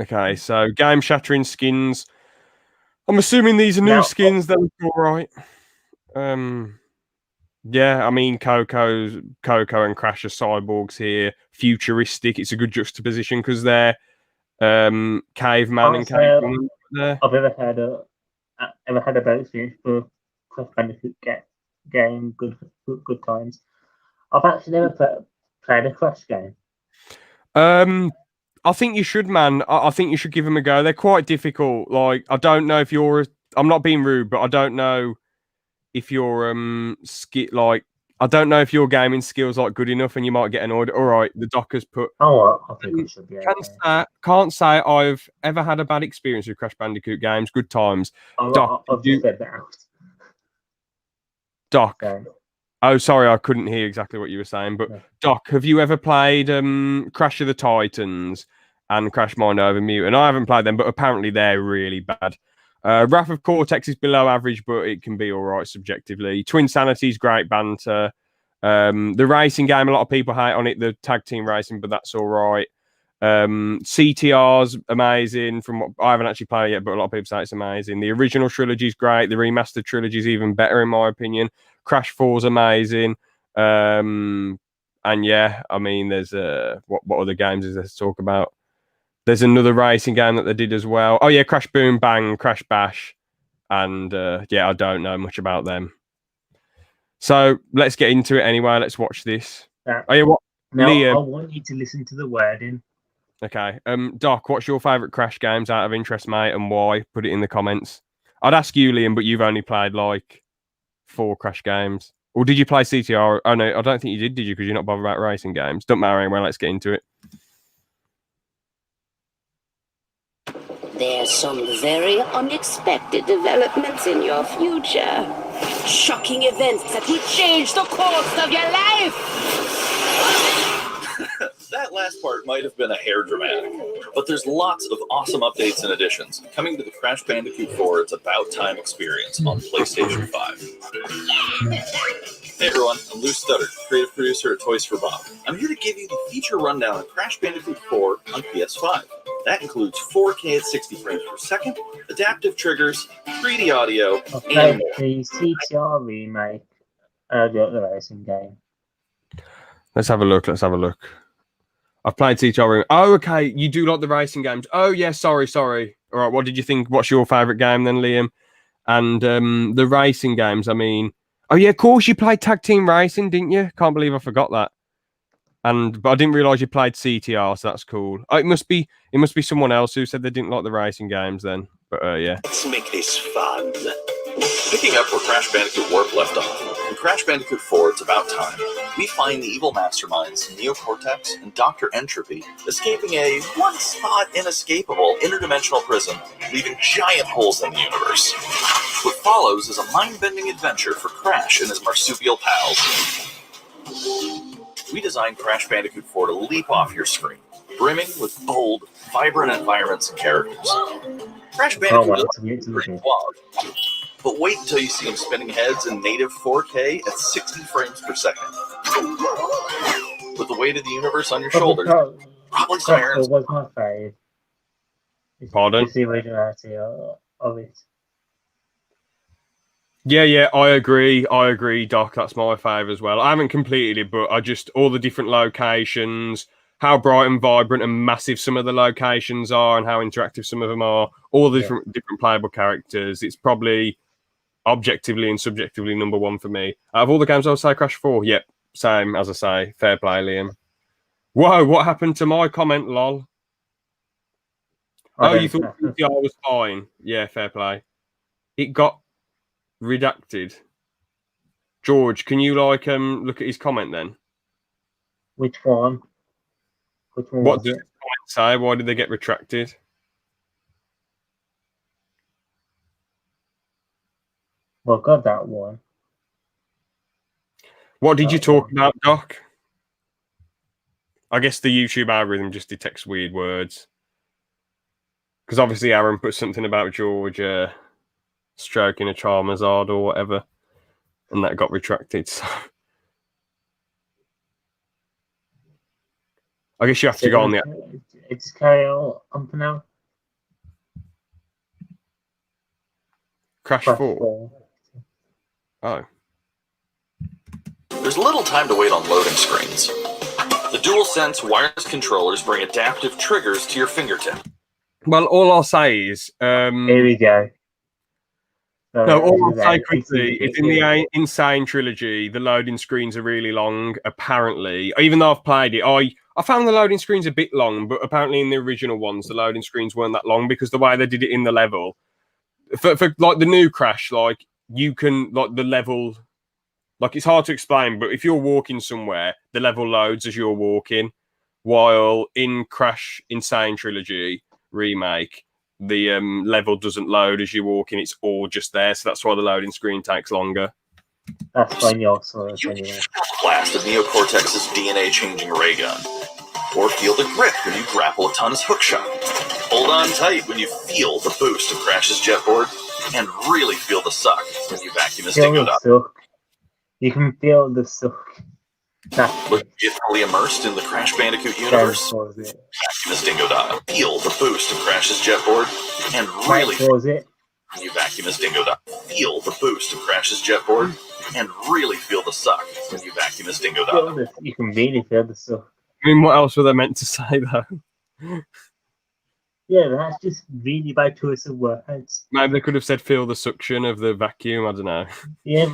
Okay, so game shattering skins. I'm assuming these are new Now- skins. That look all right. Yeah, I mean Coco and Crash are cyborgs here. Futuristic. It's a good juxtaposition because they're caveman and cavewoman there. I've ever had a bad experience for Crash Bandicoot game. Good times. I've actually never played a Crash game. I think you should, man. I think you should give them a go. They're quite difficult. Like, I don't know if you're. I'm not being rude, but I don't know if you're like. I don't know if your gaming skills like good enough, and you might get annoyed. All right, the doc has put. Oh, well, I think it should be. Okay. Can't say I've ever had a bad experience with Crash Bandicoot games. Good times. Doc, I've just said that out. Doc. Okay. Oh, sorry, I couldn't hear exactly what you were saying. But Yeah. Doc, have you ever played Crash of the Titans and Crash Mind Over Mutant? I haven't played them, but apparently they're really bad. Wrath of Cortex is below average, but it can be all right subjectively. Twin Sanity's great banter. The racing game, a lot of people hate on it, the tag team racing, but that's all right. CTR's amazing. From what I haven't actually played it yet, but a lot of people say it's amazing. The original trilogy is great. The remastered trilogy is even better, in my opinion. Crash 4's amazing. And yeah, I mean, there's what other games is there to talk about? There's another racing game that they did as well. Oh yeah, Crash Boom Bang, Crash Bash, and yeah, I don't know much about them. So let's get into it anyway. Let's watch this. Oh yeah, what? Now, Liam. I want you to listen to the wording. Okay. Doc, what's your favourite Crash games out of interest, mate, and why? Put it in the comments. I'd ask you, Liam, but you've only played like 4 Crash games. Or did you play CTR? Oh no, I don't think you did you? Because you're not bothered about racing games. Don't matter anyway, let's get into it. There's some very unexpected developments in your future. Shocking events that will change the course of your life. That last part might have been a hair dramatic, but there's lots of awesome updates and additions coming to the Crash Bandicoot 4 It's About Time experience on PlayStation 5. Hey everyone, I'm Lou Studdard, creative producer at Toys for Bob. I'm here to give you the feature rundown of Crash Bandicoot 4 on PS5. That includes 4K at 60 frames per second, adaptive triggers, 3D audio, Okay, and more. the CTR remake of the racing game. Let's have a look. I've played CTR. Oh, okay. You do like the racing games. Oh, yeah. Sorry. All right. What did you think? What's your favourite game then, Liam? And the racing games, I mean... Oh, yeah, of course. You played Tag Team Racing, didn't you? Can't believe I forgot that. But I didn't realise you played CTR, so that's cool. Oh, it must be someone else who said they didn't like the racing games then. But, yeah. Let's make this fun. Picking up where Crash Bandicoot Warp left off, in Crash Bandicoot 4 It's About Time, we find the evil masterminds Neocortex and Dr. Entropy escaping a one-spot inescapable interdimensional prison, leaving giant holes in the universe. What follows is a mind-bending adventure for Crash and his marsupial pals. We designed Crash Bandicoot 4 to leap off your screen, brimming with bold, vibrant environments and characters. Crash Bandicoot is pretty suave, but wait until you see him spinning heads in native 4K at 60 frames per second. With the weight of the universe on your shoulders, probably some errands. Was my fave. Pardon? It's the originality of it. Yeah, I agree, Doc. That's my favourite as well. I haven't completed it, but I just all the different locations, how bright and vibrant and massive some of the locations are, and how interactive some of them are. All the different playable characters. It's probably objectively and subjectively number one for me. Out of all the games, I would say Crash 4. Yep, same as I say. Fair play, Liam. Whoa, what happened to my comment? Lol. Oh, you thought I was fine? Yeah, fair play. It got redacted. George, can you look at his comment then? Which one? What did the comment say? Why did they get retracted? Well, got that one. What did you talk about, Doc? I guess the YouTube algorithm just detects weird words. Because obviously Aaron put something about George stroking a Charizard or whatever, and that got retracted. So I guess you have to go on the. It's carry on for now. Crash 4. Oh. There's little time to wait on loading screens. The DualSense wireless controllers bring adaptive triggers to your fingertip. Well, all I'll say is... Here we go. No, all I'll say quickly is in the Insane trilogy, the loading screens are really long, apparently. Even though I've played it, I found the loading screens a bit long, but apparently in the original ones, the loading screens weren't that long because the way they did it in the level... For like the new Crash, like you can like the level, like it's hard to explain, but if you're walking somewhere, the level loads as you're walking. While in Crash Insane Trilogy remake, the level doesn't load as you're walking; it's all just there. So that's why the loading screen takes longer. That's when you're sort of blast of Neocortex's DNA-changing ray gun, or feel the grip when you grapple a ton's hookshot. Hold on tight when you feel the boost of Crash's jetboard, and really feel the suck when you vacuum his dingo dot. You can feel the suck. Get fully immersed in the Crash Bandicoot universe. Vacuum his dingo dot. Feel the boost of Crash's jetboard, and really when you vacuum his dingo dot. Feel the boost of Crash's jetboard, and really feel the suck when you vacuum his dingo dot. You can really feel the suck. I mean, what else were they meant to say though? Yeah, that's just really bad choice of words. Maybe they could have said feel the suction of the vacuum. I don't know. Yeah.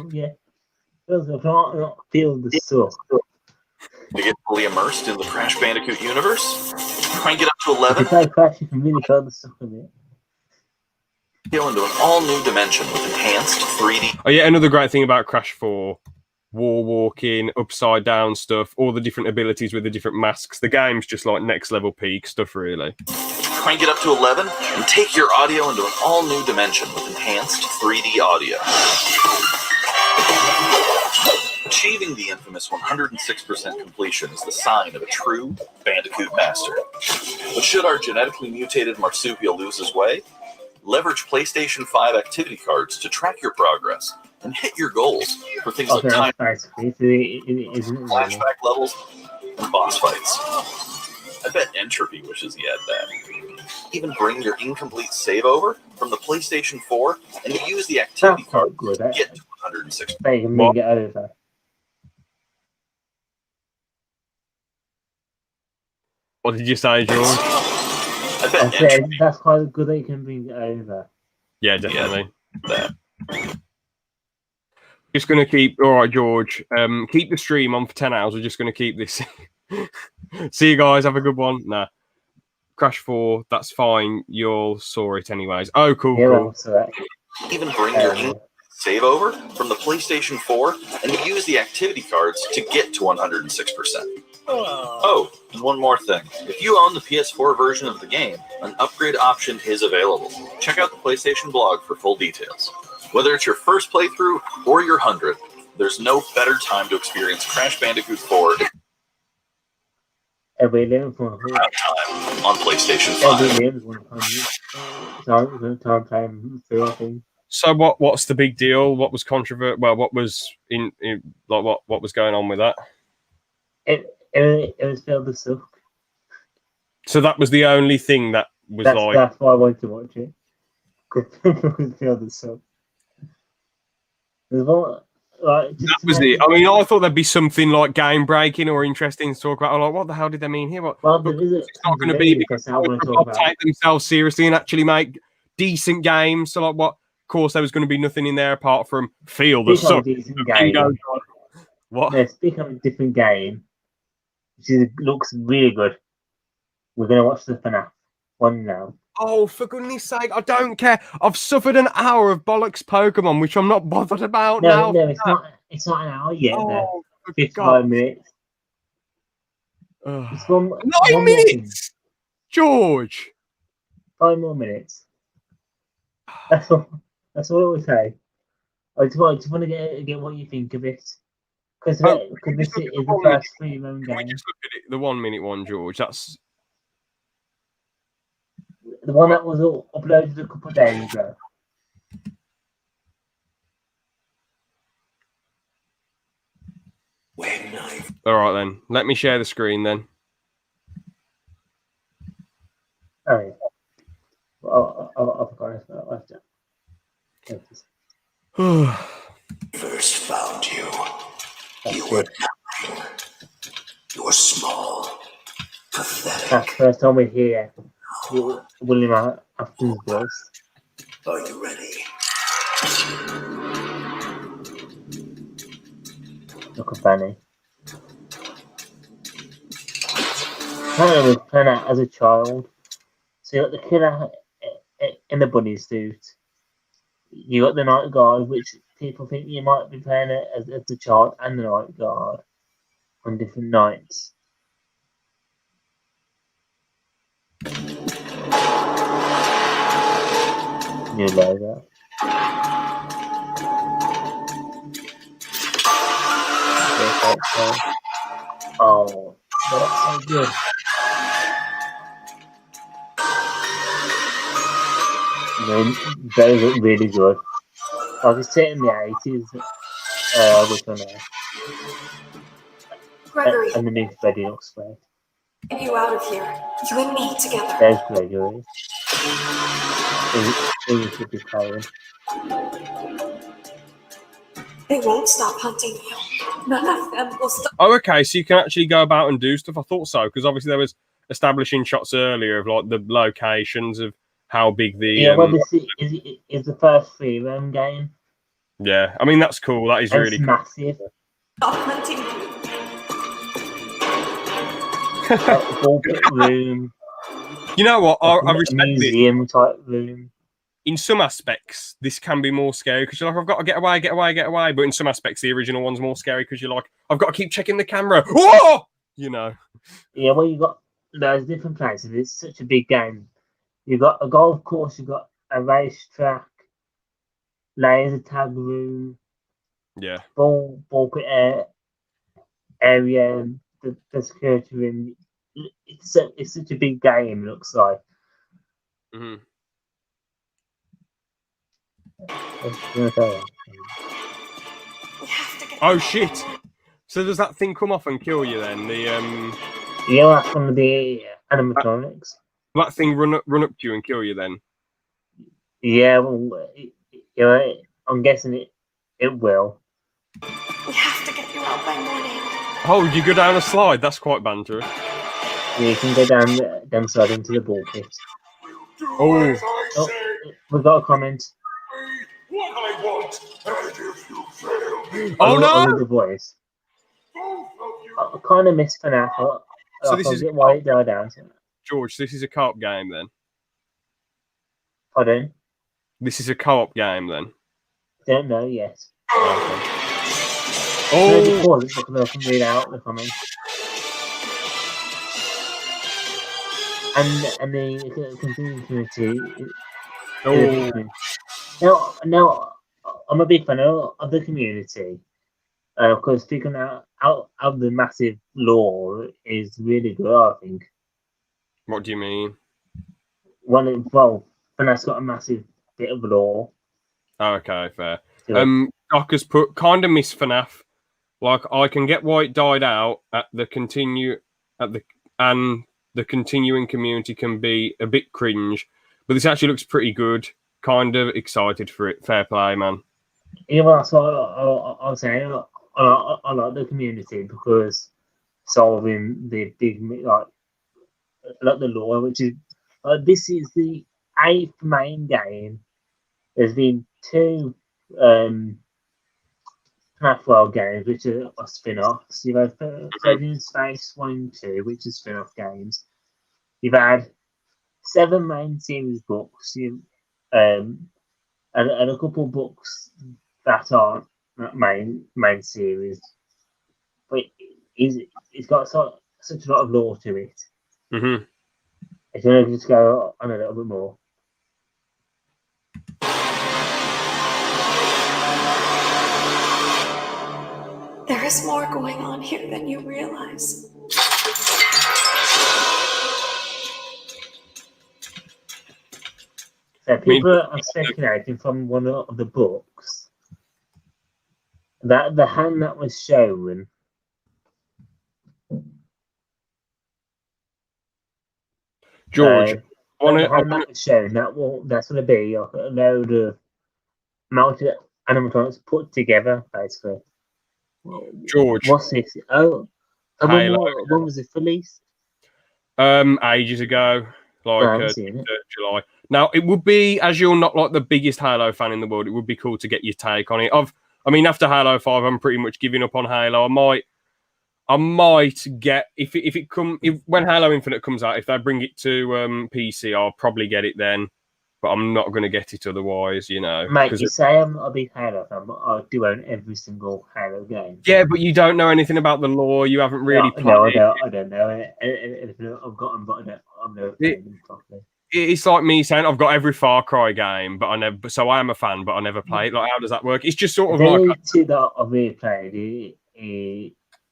Not feel the suck. To get fully immersed in the Crash Bandicoot universe, crank it up to 11. If you play Crash, you can really feel the suck of it. Go into an all-new dimension with enhanced 3D. Oh yeah, another great thing about Crash 4. Wall walking, upside down stuff, all the different abilities with the different masks. The game's just like next level peak stuff, really. Crank it up to 11 and take your audio into an all-new dimension with enhanced 3D audio. Achieving the infamous 106% completion is the sign of a true Bandicoot master. But should our genetically mutated marsupial lose his way, leverage PlayStation 5 activity cards to track your progress and hit your goals for things like time, flashback levels, and boss fights. I bet Entropy wishes he had that. Even bring your incomplete save over from the PlayStation 4 and use the activity card to get to 106. They can bring it over. What did you say, George? I bet that's quite good that you can bring it over. Yeah, definitely. Yeah, just going to keep... All right, George. Keep the stream on for 10 hours. We're just going to keep this. See you guys. Have a good one. Nah. Crash 4, that's fine. You'll saw it anyways. Oh, cool, cool. Even bring your Save over from the PlayStation 4 and use the activity cards to get to 106%. Oh, and one more thing. If you own the PS4 version of the game, an upgrade option is available. Check out the PlayStation blog for full details. Whether it's your first playthrough or your 100th, there's no better time to experience Crash Bandicoot 4 Every day for time on PlayStation 5. every day time through, I think. So what's the big deal? What was controversial? Well, what was in like what was going on with that? It was filled with stuff. So that was the only thing that was That's why I wanted to watch it. It was filled with stuff. There's one, like, that was it. I mean, I thought there'd be something like game breaking or interesting to talk about. I'm like, what the hell did they mean here? What? Well, it's not going to be because they take themselves seriously and actually make decent games. So, like, what? Of course, there was going to be nothing in there apart from feel the sun. What? Let's speak of a different game, which looks really good. We're going to watch the FNAF one now. Oh, for goodness sake, I don't care. I've suffered an hour of bollocks Pokemon, which I'm not bothered about now. No, it's not an hour yet. Oh, 55 minutes. It's 9 minutes! George! 5 more minutes. That's all I would say. I just want to get what you think of it. Because this is the first free-roam game. Can we just look at it, the 1 minute one, George? That's the one that was uploaded a couple of days ago. all right then. Let me share the screen then. Oh, yeah. I forgot about that. First found you. You were nothing. You were small, pathetic. That's the first time we're here. William Afton's voice. Are you ready? Look at Fanny. I was playing that as a child. So you got the killer in the bunny suit. You got the night guard, which people think you might be playing it as the child and the night guard on different nights. New logo. Oh, that's so good. Those look really good. I was set in the 80s, which one there? Gregory, And the new Freddy looks great. get you out of here. You and me together. There's Gregory. He should be playing. They won't stop hunting you. None of them will stop. Oh, okay. So you can actually go about and do stuff. I thought so because obviously there was establishing shots earlier of like the locations of how big the. Well, this is the first free-roam game. Yeah, I mean that's cool. That is And really it's massive. Stop hunting you. Ballpit room. You know what? I respect this. Museum type room. In some aspects, this can be more scary because you're like, I've got to get away. But in some aspects, the original one's more scary because you're like, I've got to keep checking the camera. Whoa! You know. Yeah, well, you got those different places. It's such a big game. You got a golf course. You got a racetrack, laser tag room, Yeah. ballpit area, the security room. It's such a big game. It looks like. Mm-hmm. Oh shit! So does that thing come off and kill you then? The Yeah, that's one of the animatronics. that thing run up to you and kill you then? Yeah, well, I'm guessing it will. We have to get you out by morning. Oh, you go down a slide. That's quite banter. Yeah, you can go down slide into the ball pit. Oh, We've got a comment. What I want, and if you fail, oh I no! love the voice. both of you I kind of miss FNAF. So this is why it died down. George, this is a co-op game then. Pardon? This is a co-op game then. Don't know yet. Oh, Look, I can read out the comments. And the continuing community. Now, I'm a big fan of the community. Because figuring out the massive lore is really good, I think. what do you mean? FNAF's got a massive bit of lore. Oh, okay, fair. Yeah. Doc has put kind of miss FNAF. Like I can get why it died out the continuing community can be a bit cringe, but this actually looks pretty good. Kind of excited for it. Fair play, man. Yeah, well, that's what I was saying. I like the community because solving the big like the lore, which is this is the 8th main game. There's been 2 FNAF World games, which are spin-offs. You've had Frozen Space 1 and 2, which are spin-off games. You've had 7 main series books. And a couple of books that aren't main series. But it's got such a lot of lore to it. Mm-hmm. If you want to just go on a little bit more. There is more going on here than you realize. So people are speculating from one of the books that the hand that was shown George, the hand that was shown that's going to be like a load of mounted animatronics put together, basically. George, what's this? Oh, when was it released? Ages ago, like July. Now, it would be, as you're not like the biggest Halo fan in the world, it would be cool to get your take on it. I mean, after Halo 5, I'm pretty much giving up on Halo. I might get if when Halo Infinite comes out, if they bring it to PC, I'll probably get it then. But I'm not going to get it otherwise, you know. Mate, you say I'm a big Halo fan, but I do own every single Halo game. Yeah, but you don't know anything about the lore. You haven't really played. No, I don't know. I've got them, but I've never played them properly. It's like me saying I've got every Far Cry game, but I never. So I am a fan, but I never play it. Like, how does that work? It's just sort of the like two that I've really played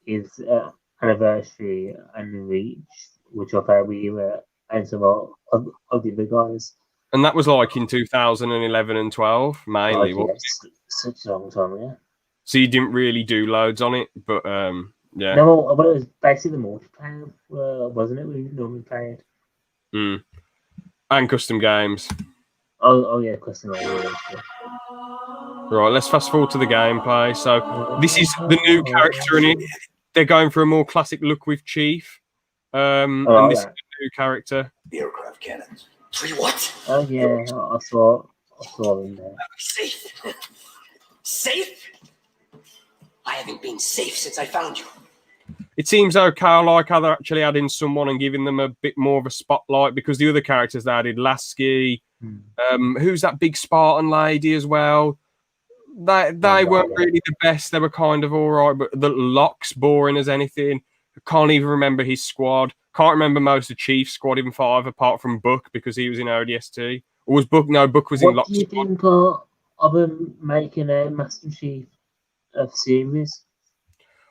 is Anniversary and Reach, which I played with you and some of the other guys. And that was like in 2011 and 12, mainly. Such a long time, yeah. So you didn't really do loads on it, but yeah. No, but it was basically the multiplayer, wasn't it? We normally played. And custom games. Oh yeah, custom games. Right, let's fast forward to the gameplay. So this is the new character in it. They're going for a more classic look with Chief. And this is the new character. The aircraft cannons. What? Oh yeah, I saw him there. Safe? Safe? I haven't been safe since I found you. It seems okay. I like how they're actually adding someone and giving them a bit more of a spotlight, because the other characters they added, Lasky, who's that big Spartan lady as well. They weren't really the best. They were kind of all right, but the Locke's boring as anything. I can't even remember his squad. Can't remember most of Chief's squad in 5, apart from Buck, because he was in ODST. Or was Buck? No, Buck was in Locke's squad. What do you think of them making a Master Chief series?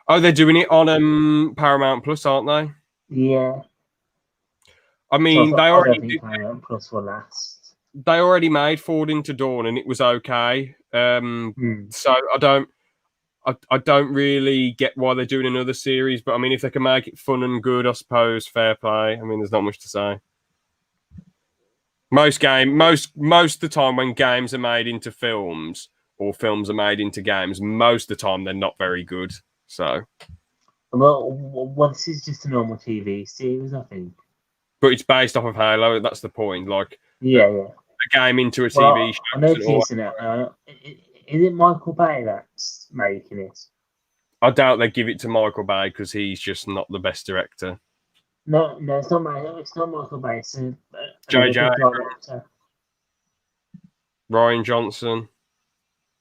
Oh, they're doing it on Paramount Plus, aren't they? Yeah. I mean, they already Paramount Plus will last. They already made Forward into Dawn, and it was okay. So I don't really get why they're doing another series, but I mean, if they can make it fun and good, I suppose, fair play. I mean, there's not much to say. Most of the time when games are made into films or films are made into games, most of the time they're not very good. So, well, this is just a normal TV series, I think. But it's based off of Halo. That's the point. Like, yeah. A game into a TV show. I know is it Michael Bay that's making it? I doubt they give it to Michael Bay because he's just not the best director. No, it's not Michael Bay. It's J.J. Ryan Johnson.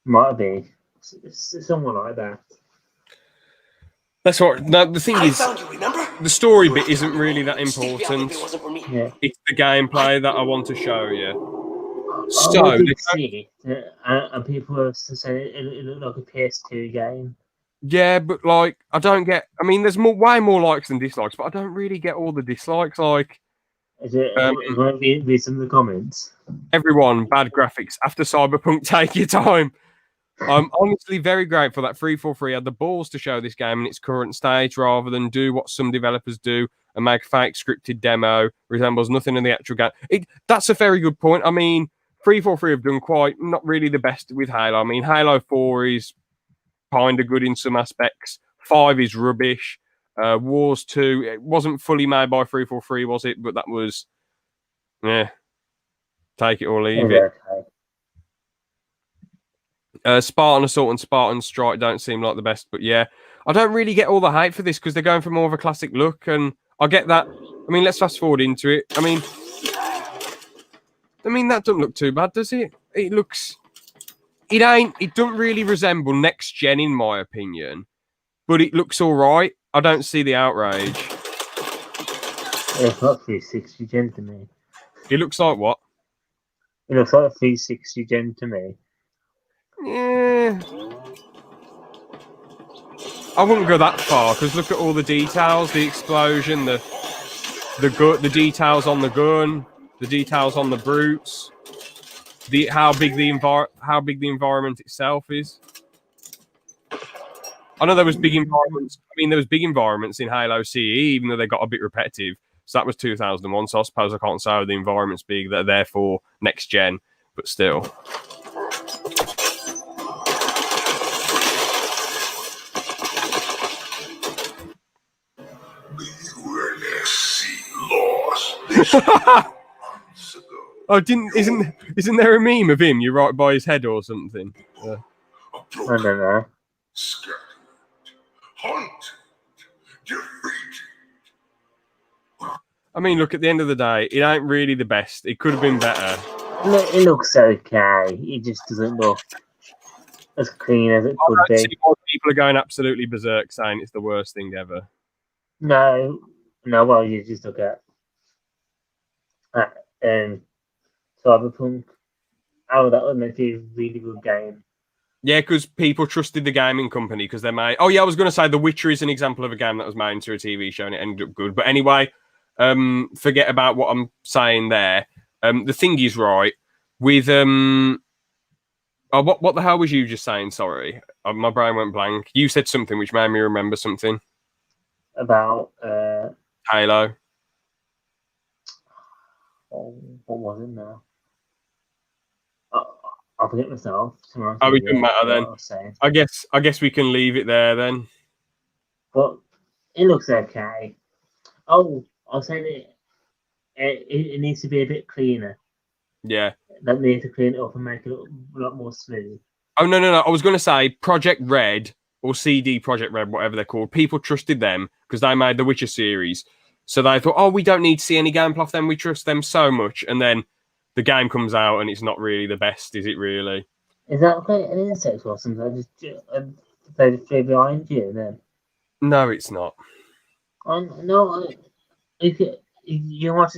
Might be someone like that. That's what. No, the thing I is, found you, remember? the story bit isn't really that Stick me out important. if it wasn't for me. Yeah. It's the gameplay that I want to show you. I So, did see it, and people were saying it looked like a PS2 game. yeah, but like, I don't get. I mean, there's way more likes than dislikes, but I don't really get all the dislikes. Like, Is it? Might be some of the comments. everyone, bad graphics. After Cyberpunk, take your time. I'm honestly very grateful that 343 had the balls to show this game in its current stage rather than do what some developers do and make a fake scripted demo resembles nothing in the actual game. That's a very good point. I mean, 343 have done quite not really the best with Halo. I mean, Halo 4 is kind of good in some aspects. 5 is rubbish. Wars 2, it wasn't fully made by 343, was it? But that was, yeah, take it or leave it. Okay. Spartan Assault and Spartan Strike don't seem like the best, but yeah, I don't really get all the hype for this because they're going for more of a classic look, and I get that. I mean, let's fast forward into it. I mean, that doesn't look too bad, does it? It looks, it doesn't really resemble next gen in my opinion, but it looks all right. I don't see the outrage. It's not 360 gen to me. It looks like what? It looks like 360 gen to me. Yeah. I wouldn't go that far because look at all the details, the explosion, the details on the gun, the details on the brutes, how big the environment itself is. I know there was big environments. I mean, there was big environments in Halo CE, even though they got a bit repetitive. So that was 2001. So I suppose I can't say how the environment's big. They're there for next gen, but still. Oh, isn't there a meme of him? You right by his head or something? I don't know. Scattered, hunted, defeated. I mean, look, at the end of the day, it ain't really the best. It could have been better. It looks okay. It just doesn't look as clean as it could be. People are going absolutely berserk saying it's the worst thing ever. No, well, you just look at Cyberpunk. Oh, that was meant to be a really good game. Yeah, because people trusted the gaming company because they made... Oh, yeah, I was going to say The Witcher is an example of a game that was made into a TV show and it ended up good. But anyway, forget about what I'm saying there. The thing is, right, with... what the hell was you just saying? Sorry. My brain went blank. You said something which made me remember something. About... Halo. What was it now? I'll forget myself. Oh, it doesn't matter then. I guess we can leave it there then. But it looks okay. Oh, I was saying it needs to be a bit cleaner. Yeah. That needs to clean it up and make it look a lot more smooth. Oh, no. I was going to say Project Red or CD Project Red, whatever they're called. People trusted them because they made the Witcher series. So they thought, oh, we don't need to see any gameplay off them. We trust them so much. And then the game comes out and it's not really the best, is it really? Is that like an insect or something? They just flew behind you then? No, it's not. No, if you watch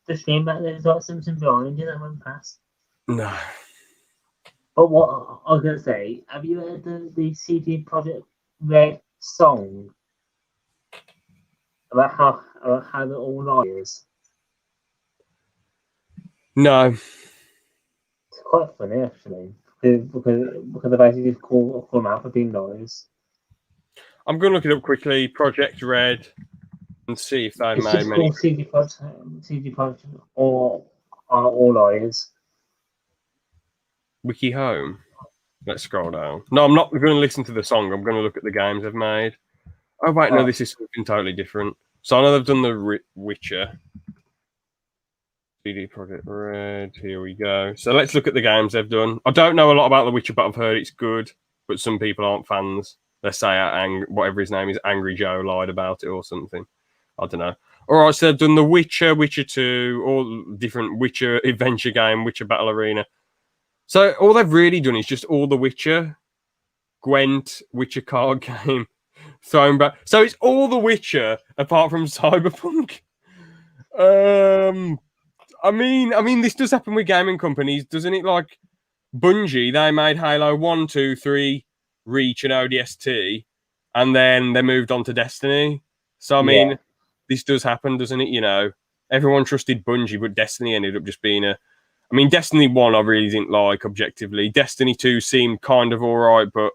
the stream back, there's like something behind you that went past. No. But what I was going to say, have you heard the CD Projekt Red song? About how they're all liars? No. It's quite funny, actually. Because they basically just call them out for being liars. I'm going to look it up quickly. Project Red. And see if they made many. CD Projekt or are all liars. Wiki Home. Let's scroll down. No, I'm not going to listen to the song. I'm going to look at the games they've made. Oh, wait, no, this is something totally different. So I know they've done the Witcher. CD Projekt Red. Here we go. So let's look at the games they've done. I don't know a lot about The Witcher, but I've heard it's good. But some people aren't fans. They say whatever his name is, Angry Joe lied about it or something. I don't know. All right, so they've done The Witcher, Witcher 2, all different Witcher adventure game, Witcher Battle Arena. So all they've really done is just all the Witcher, Gwent, Witcher card game thrown back. So it's all the Witcher apart from Cyberpunk. I mean, this does happen with gaming companies, doesn't it? Like Bungie, they made Halo 1, 2, 3, Reach, and ODST, and then they moved on to Destiny. So I mean, this does happen, doesn't it? You know, everyone trusted Bungie, but Destiny ended up just being a. I mean, Destiny 1 I really didn't like objectively. Destiny 2 seemed kind of all right, but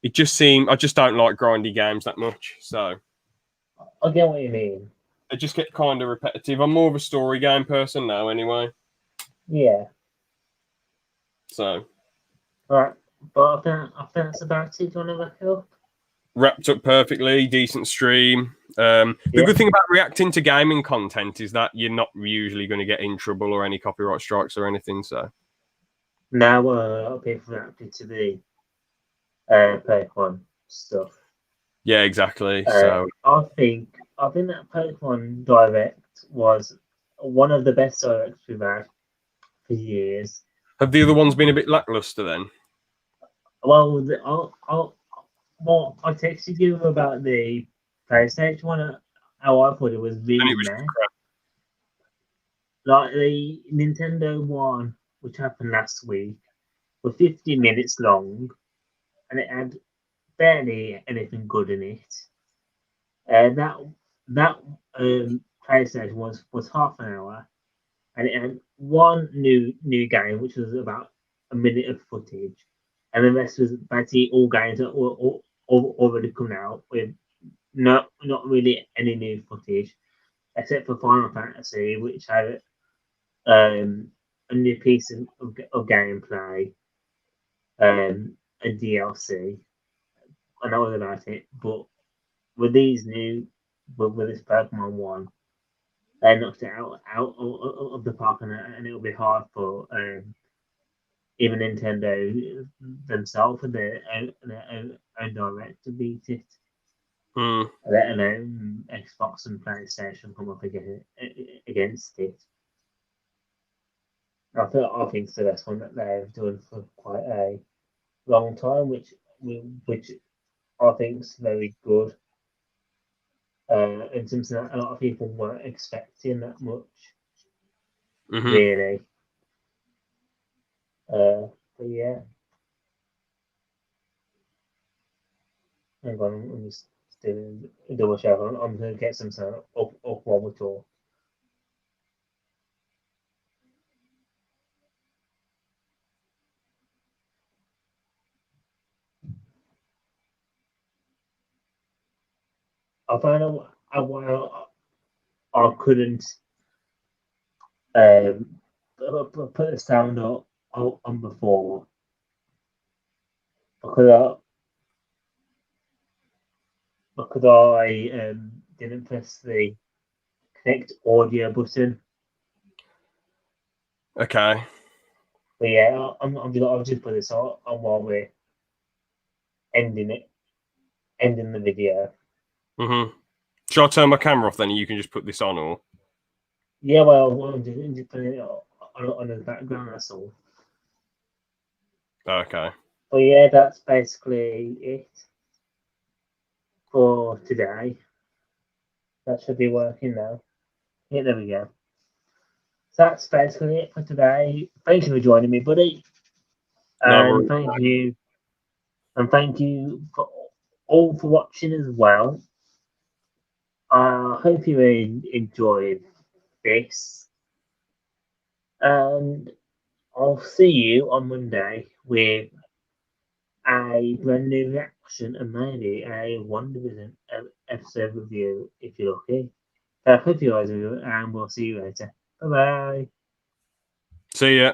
it just seemed I just don't like grindy games that much. So I get what you mean. They just get kind of repetitive. I'm more of a story game person now, anyway. Yeah. So. Right, but I think that's about it. Do you want to wrap it up? Wrapped up perfectly, decent stream. The good thing about reacting to gaming content is that you're not usually going to get in trouble or any copyright strikes or anything. So now a lot of people reacted to the Pokemon stuff. Yeah, exactly. So I think that Pokemon Direct was one of the best directs we've had for years. Have the other ones been a bit lackluster then? Well, I texted you about the PlayStation one. How I thought it was really nice. Like the Nintendo one, which happened last week, was 50 minutes long, and it had barely anything good in it. That PlayStation was half an hour, and it had one new game, which was about a minute of footage, and the rest was basically all games that were already coming out with not really any new footage, except for Final Fantasy, which had a new piece of gameplay, a DLC, and that was about it. But with these with this Pokemon one, they knocked it out of the park, and it'll be hard for even Nintendo themselves and their own direct to beat it. Let alone Xbox and PlayStation come up against it. I think it's the best one that they've done for quite a long time, which I think is very good. And something that a lot of people weren't expecting that much, really. But yeah. Hang on, I'm just doing a double check. I'm going to get some sound up while we talk. I found out a while I couldn't put the sound up on before because I didn't press the connect audio button. Okay. But yeah, I'll just put this on while we're ending the video. Shall I turn my camera off then, and you can just put this on, or? Yeah, well, I'm just putting it on the background. That's all. Okay. But yeah, that's basically it for today. That should be working now. Yeah, there we go. So that's basically it for today. Thank you for joining me, buddy. And thank you for all for watching as well. I hope you enjoyed this. And I'll see you on Monday with a brand new reaction and maybe a One Division episode review if you're lucky. I hope you guys enjoy, and we'll see you later. Bye bye. See ya.